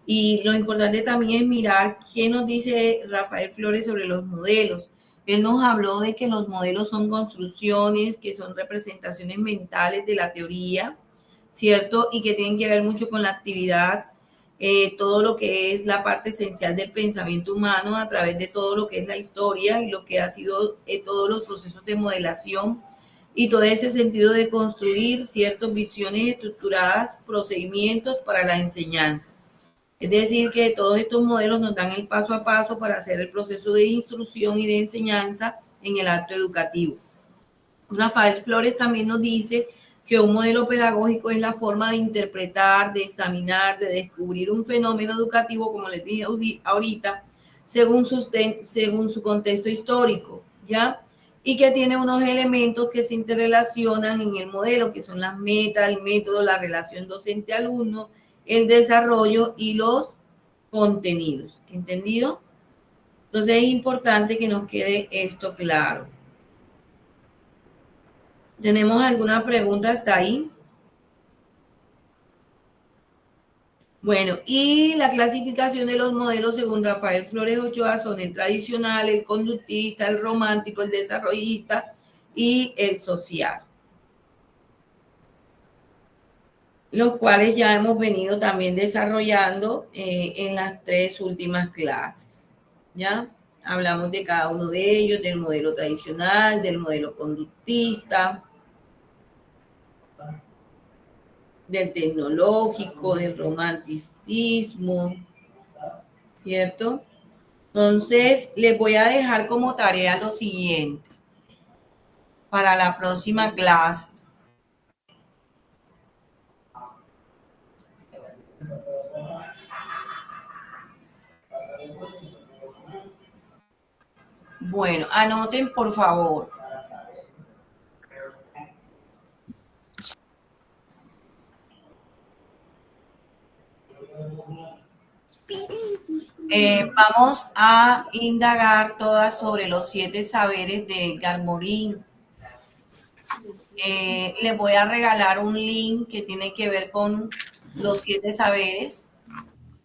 Y lo importante también es mirar qué nos dice Rafael Flores sobre los modelos. Él nos habló de que los modelos son construcciones, que son representaciones mentales de la teoría, ¿cierto? Y que tienen que ver mucho con la actividad, todo lo que es la parte esencial del pensamiento humano a través de todo lo que es la historia y lo que ha sido todos los procesos de modelación y todo ese sentido de construir ciertas visiones estructuradas, procedimientos para la enseñanza. Es decir, que todos estos modelos nos dan el paso a paso para hacer el proceso de instrucción y de enseñanza en el acto educativo. Rafael Flores también nos dice que un modelo pedagógico es la forma de interpretar, de examinar, de descubrir un fenómeno educativo, como les dije ahorita, según su contexto histórico, ¿ya? Y que tiene unos elementos que se interrelacionan en el modelo, que son las metas, el método, la relación docente-alumno, el desarrollo y los contenidos. ¿Entendido? Entonces es importante que nos quede esto claro. ¿Tenemos alguna pregunta hasta ahí? Bueno, y la clasificación de los modelos según Rafael Flores Ochoa son el tradicional, el conductista, el romántico, el desarrollista y el social. Los cuales ya hemos venido también desarrollando en las 3 últimas clases. ¿Ya? Hablamos de cada uno de ellos, del modelo tradicional, del modelo conductista, del tecnológico, del romanticismo, ¿cierto? Entonces, les voy a dejar como tarea lo siguiente para la próxima clase. Bueno, anoten por favor. Vamos a indagar todas sobre los 7 saberes de Edgar Morin. Les voy a regalar un link que tiene que ver con los 7 saberes.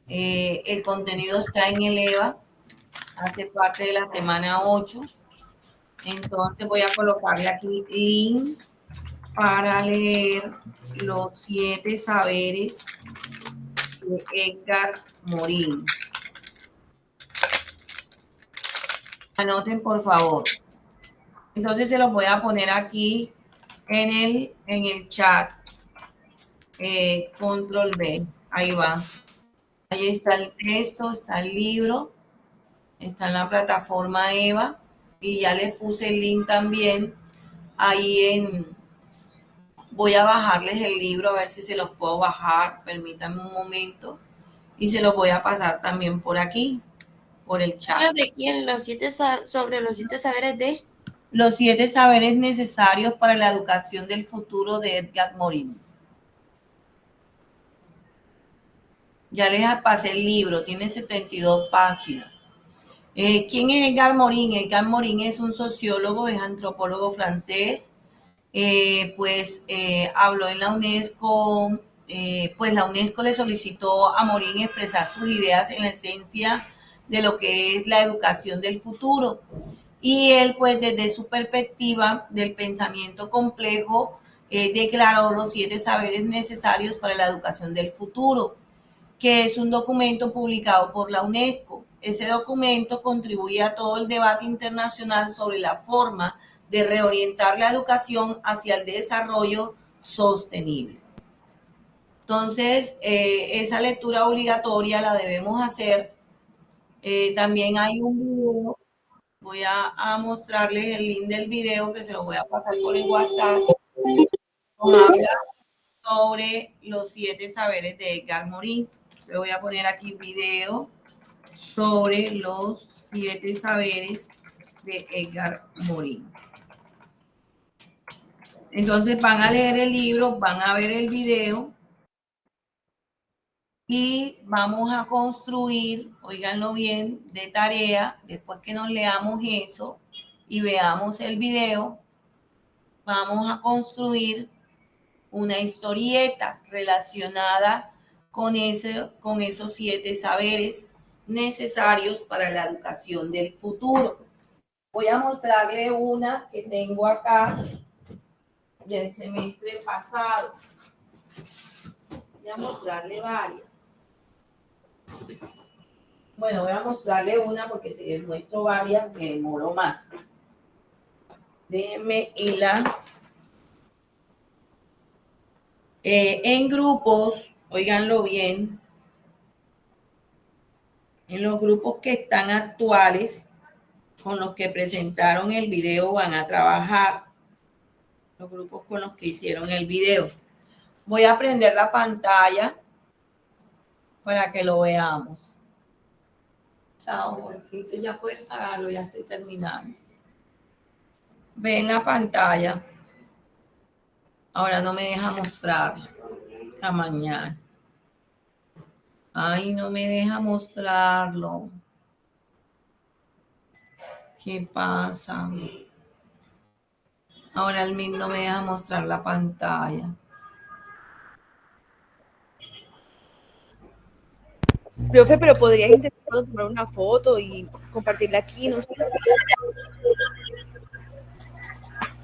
El contenido está en el EVA, hace parte de la semana 8. Entonces voy a colocarle aquí link para leer los 7 saberes de Edgar Morin. Anoten, por favor. Entonces se los voy a poner aquí en el chat. Control B. Ahí va. Ahí está el texto, está el libro, está en la plataforma EVA y ya les puse el link también ahí voy a bajarles el libro a ver si se los puedo bajar, permítanme un momento y se los voy a pasar también por aquí, por el chat. ¿De quién? Sobre los 7 saberes de... Los 7 saberes necesarios para la educación del futuro de Edgar Morin. Ya les pasé el libro, tiene 72 páginas. ¿Quién es Edgar Morin? Edgar Morin es un sociólogo, es antropólogo francés. Habló en la UNESCO, la UNESCO le solicitó a Morin expresar sus ideas en la esencia de lo que es la educación del futuro. Y él, pues, desde su perspectiva del pensamiento complejo, declaró los 7 saberes necesarios para la educación del futuro, que es un documento publicado por la UNESCO. Ese documento contribuye a todo el debate internacional sobre la forma de reorientar la educación hacia el desarrollo sostenible. Entonces, esa lectura obligatoria la debemos hacer. También hay un video, voy a mostrarles el link del video que se lo voy a pasar por el WhatsApp. Nos habla sobre los 7 saberes de Edgar Morin. Le voy a poner aquí video sobre los 7 saberes de Edgar Morin. Entonces van a leer el libro, van a ver el video y vamos a construir, óiganlo bien, de tarea, después que nos leamos eso y veamos el video, vamos a construir una historieta relacionada con esos 7 saberes necesarios para la educación del futuro. Voy a mostrarle una que tengo acá del semestre pasado. Voy a mostrarle varias. Bueno, voy a mostrarle una porque si les muestro varias me demoro más. Déjenme hilar. En grupos, óiganlo bien, en los grupos que están actuales, con los que presentaron el video van a trabajar, los grupos con los que hicieron el video. Voy a prender la pantalla para que lo veamos. Chao, Jorgito, ya puedes pagarlo, ya estoy terminando. Ven la pantalla. Ahora no me deja mostrar. Hasta mañana. Ay, no me deja mostrarlo. ¿Qué pasa? Ahora el MIT no me deja mostrar la pantalla. Profe, pero podrías intentar tomar una foto y compartirla aquí, no sé.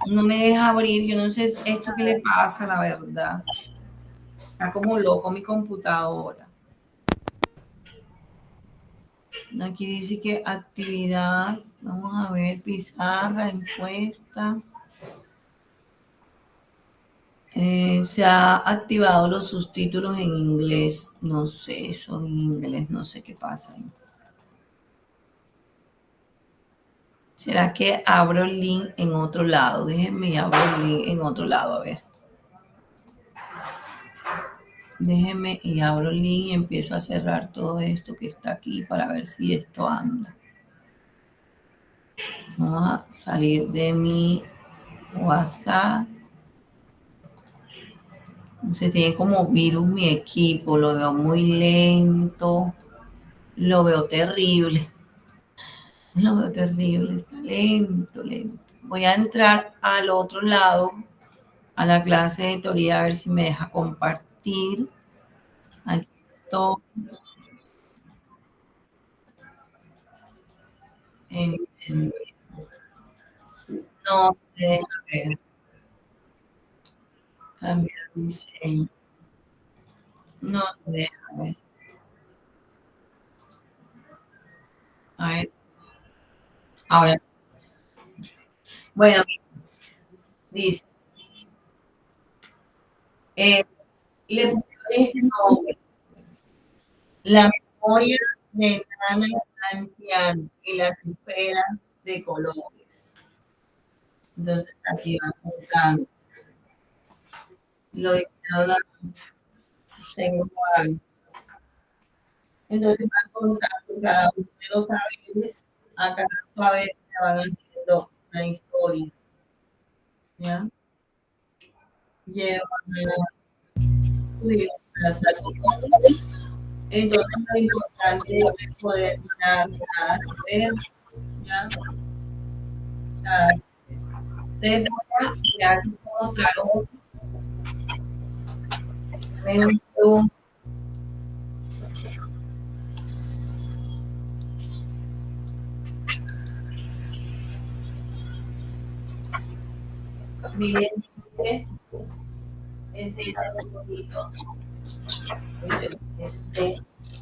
No me deja abrir, yo no sé esto qué le pasa, la verdad. Está como loco mi computadora. Aquí dice que actividad, vamos a ver, pizarra, encuesta. Se ha activado los subtítulos en inglés. No sé, eso en inglés, no sé qué pasa. ¿Será que abro el link en otro lado? Déjenme abrir el link en otro lado, a ver. Déjenme y abro el link y empiezo a cerrar todo esto que está aquí para ver si esto anda. Vamos a salir de mi WhatsApp. Se tiene como virus mi equipo, lo veo muy lento. Lo veo terrible. Lo veo terrible. Está lento, lento. Voy a entrar al otro lado, a la clase de teoría, a ver si me deja compartir. Aquí estoy. No se deja ver. Cambiar diseño. No se deja ver. A ver. Ahora sí. Bueno, dice. Le pusieron este nombre. La memoria de Nana anciana y las esferas de colores. Entonces aquí van contando. Lo hicieron, tengo algo. Entonces van contando cada uno de los saberes. A cada saber le van haciendo una historia. ¿Ya? Llevan las estaciones. Entonces lo importante es poder dar cada saber. ¿Ya? Ustedes que hacen otra cosa. Miren, ese es un poquito.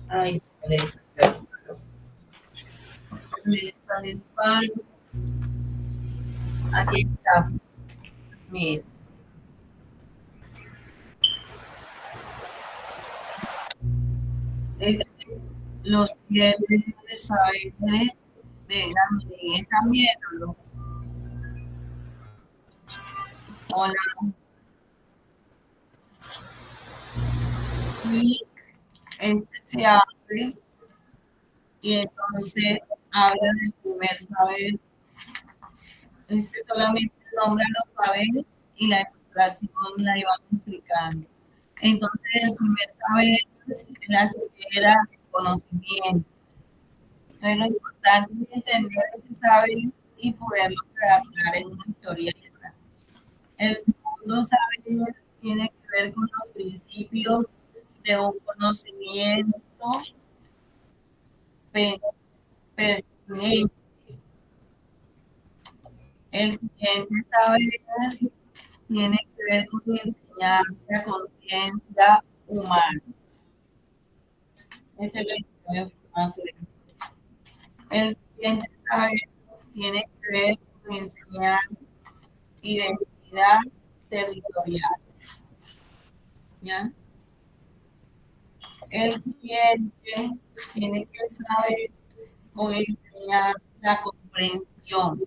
Ay, aquí está. Miren. Los viernes de saberes de la Miguel están viéndolo. Hola. Y se abre y entonces habla del primer saber. Solamente nombra los saberes y la ilustración la iban explicando. Entonces el primer saber es la ceguera del conocimiento. Entonces lo importante es entender ese saber y poderlo plasmar en una historieta. El segundo saber tiene que ver con los principios de un conocimiento pertinente. El siguiente saber tiene que ver con enseñar la conciencia humana. Este lo enseñó el siguiente saber tiene que ver con enseñar identidad territorial. ¿Ya? El siguiente tiene que saber con enseñar la comprensión.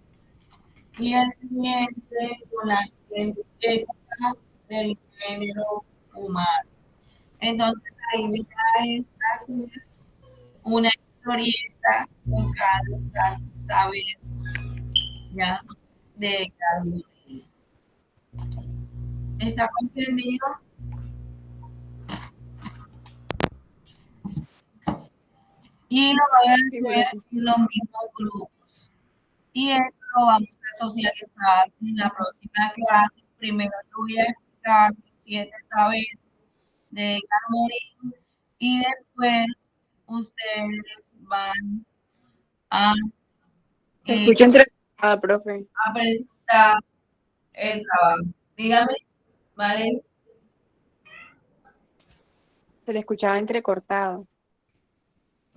Y el siguiente con la ética del género humano. Entonces la idea es hacer una historieta con cada saber, ¿ya? De cada uno. ¿Está comprendido? Y lo voy a hacer en los mismos grupos. Y eso lo vamos a socializar en la próxima clase. Primero yo voy a explicar 7 saberes de Carmorín y después ustedes van a escucha entrecortada, profe. A presentar el trabajo. Dígame, ¿vale? Se le escuchaba entrecortado.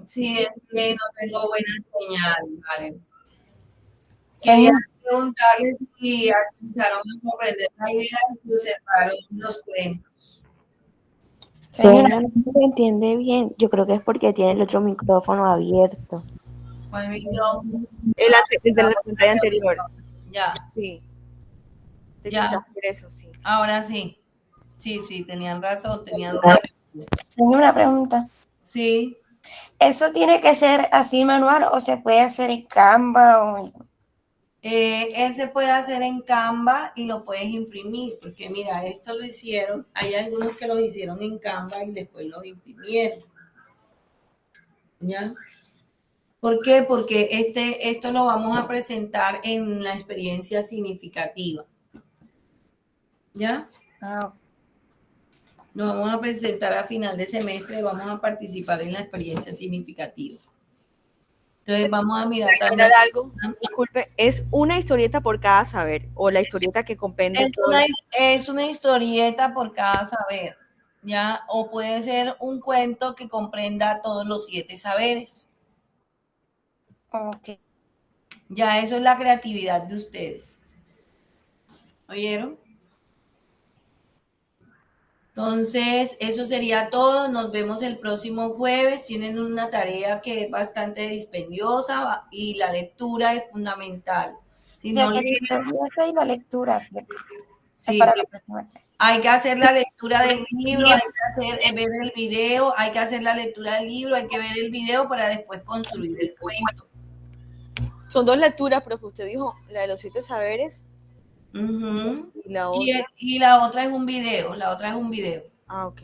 Sí, es que no tengo buena señal, ¿vale? Quería preguntarles si alcanzaron a comprender la idea y observaron los cuentos. Señora, no se entiende bien. Yo creo que es porque tiene el otro micrófono abierto. ¿Cuál micrófono? El de la pantalla anterior. Ya. Sí. Ya. Eso, sí. Ahora sí. Sí, tenían razón, tenían razón. Señora, una pregunta. Sí. ¿Eso tiene que ser así manual o se puede hacer en Canva? Él se puede hacer en Canva y lo puedes imprimir, porque mira, esto lo hicieron, hay algunos que lo hicieron en Canva y después lo imprimieron. ¿Ya? ¿Por qué? Porque esto lo vamos a presentar en la experiencia significativa. ¿Ya? Lo vamos a presentar a final de semestre, vamos a participar en la experiencia significativa. Entonces vamos a mirar también. Algo, disculpe, ¿es una historieta por cada saber o la historieta que comprende Es una historieta por cada saber, ¿ya? O puede ser un cuento que comprenda todos los 7 saberes. Ok. Ya eso es la creatividad de ustedes. ¿Oyeron? Entonces, eso sería todo. Nos vemos el próximo jueves. Tienen una tarea que es bastante dispendiosa y la lectura es fundamental. Si O sea, no que leen, y la lectura, ¿cierto? sí, Para la próxima clase. hay que hacer la lectura del libro, hay que ver el video, hay que hacer la lectura del libro, hay que ver el video para después construir el cuento. Son 2 lecturas, profe. Usted dijo la de los 7 saberes. Uh-huh. Y la otra. Y la otra es un video, Ah, ok.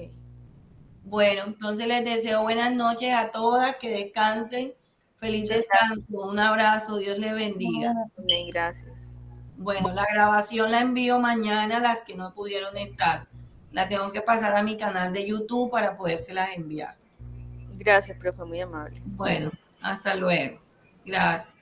Bueno, entonces les deseo buenas noches a todas, que descansen. Feliz descanso, un abrazo, Dios les bendiga. Amén, gracias. Bueno, la grabación la envío mañana a las que no pudieron estar. La tengo que pasar a mi canal de YouTube para podérselas enviar. Gracias, profe, muy amable. Bueno, hasta luego. Gracias.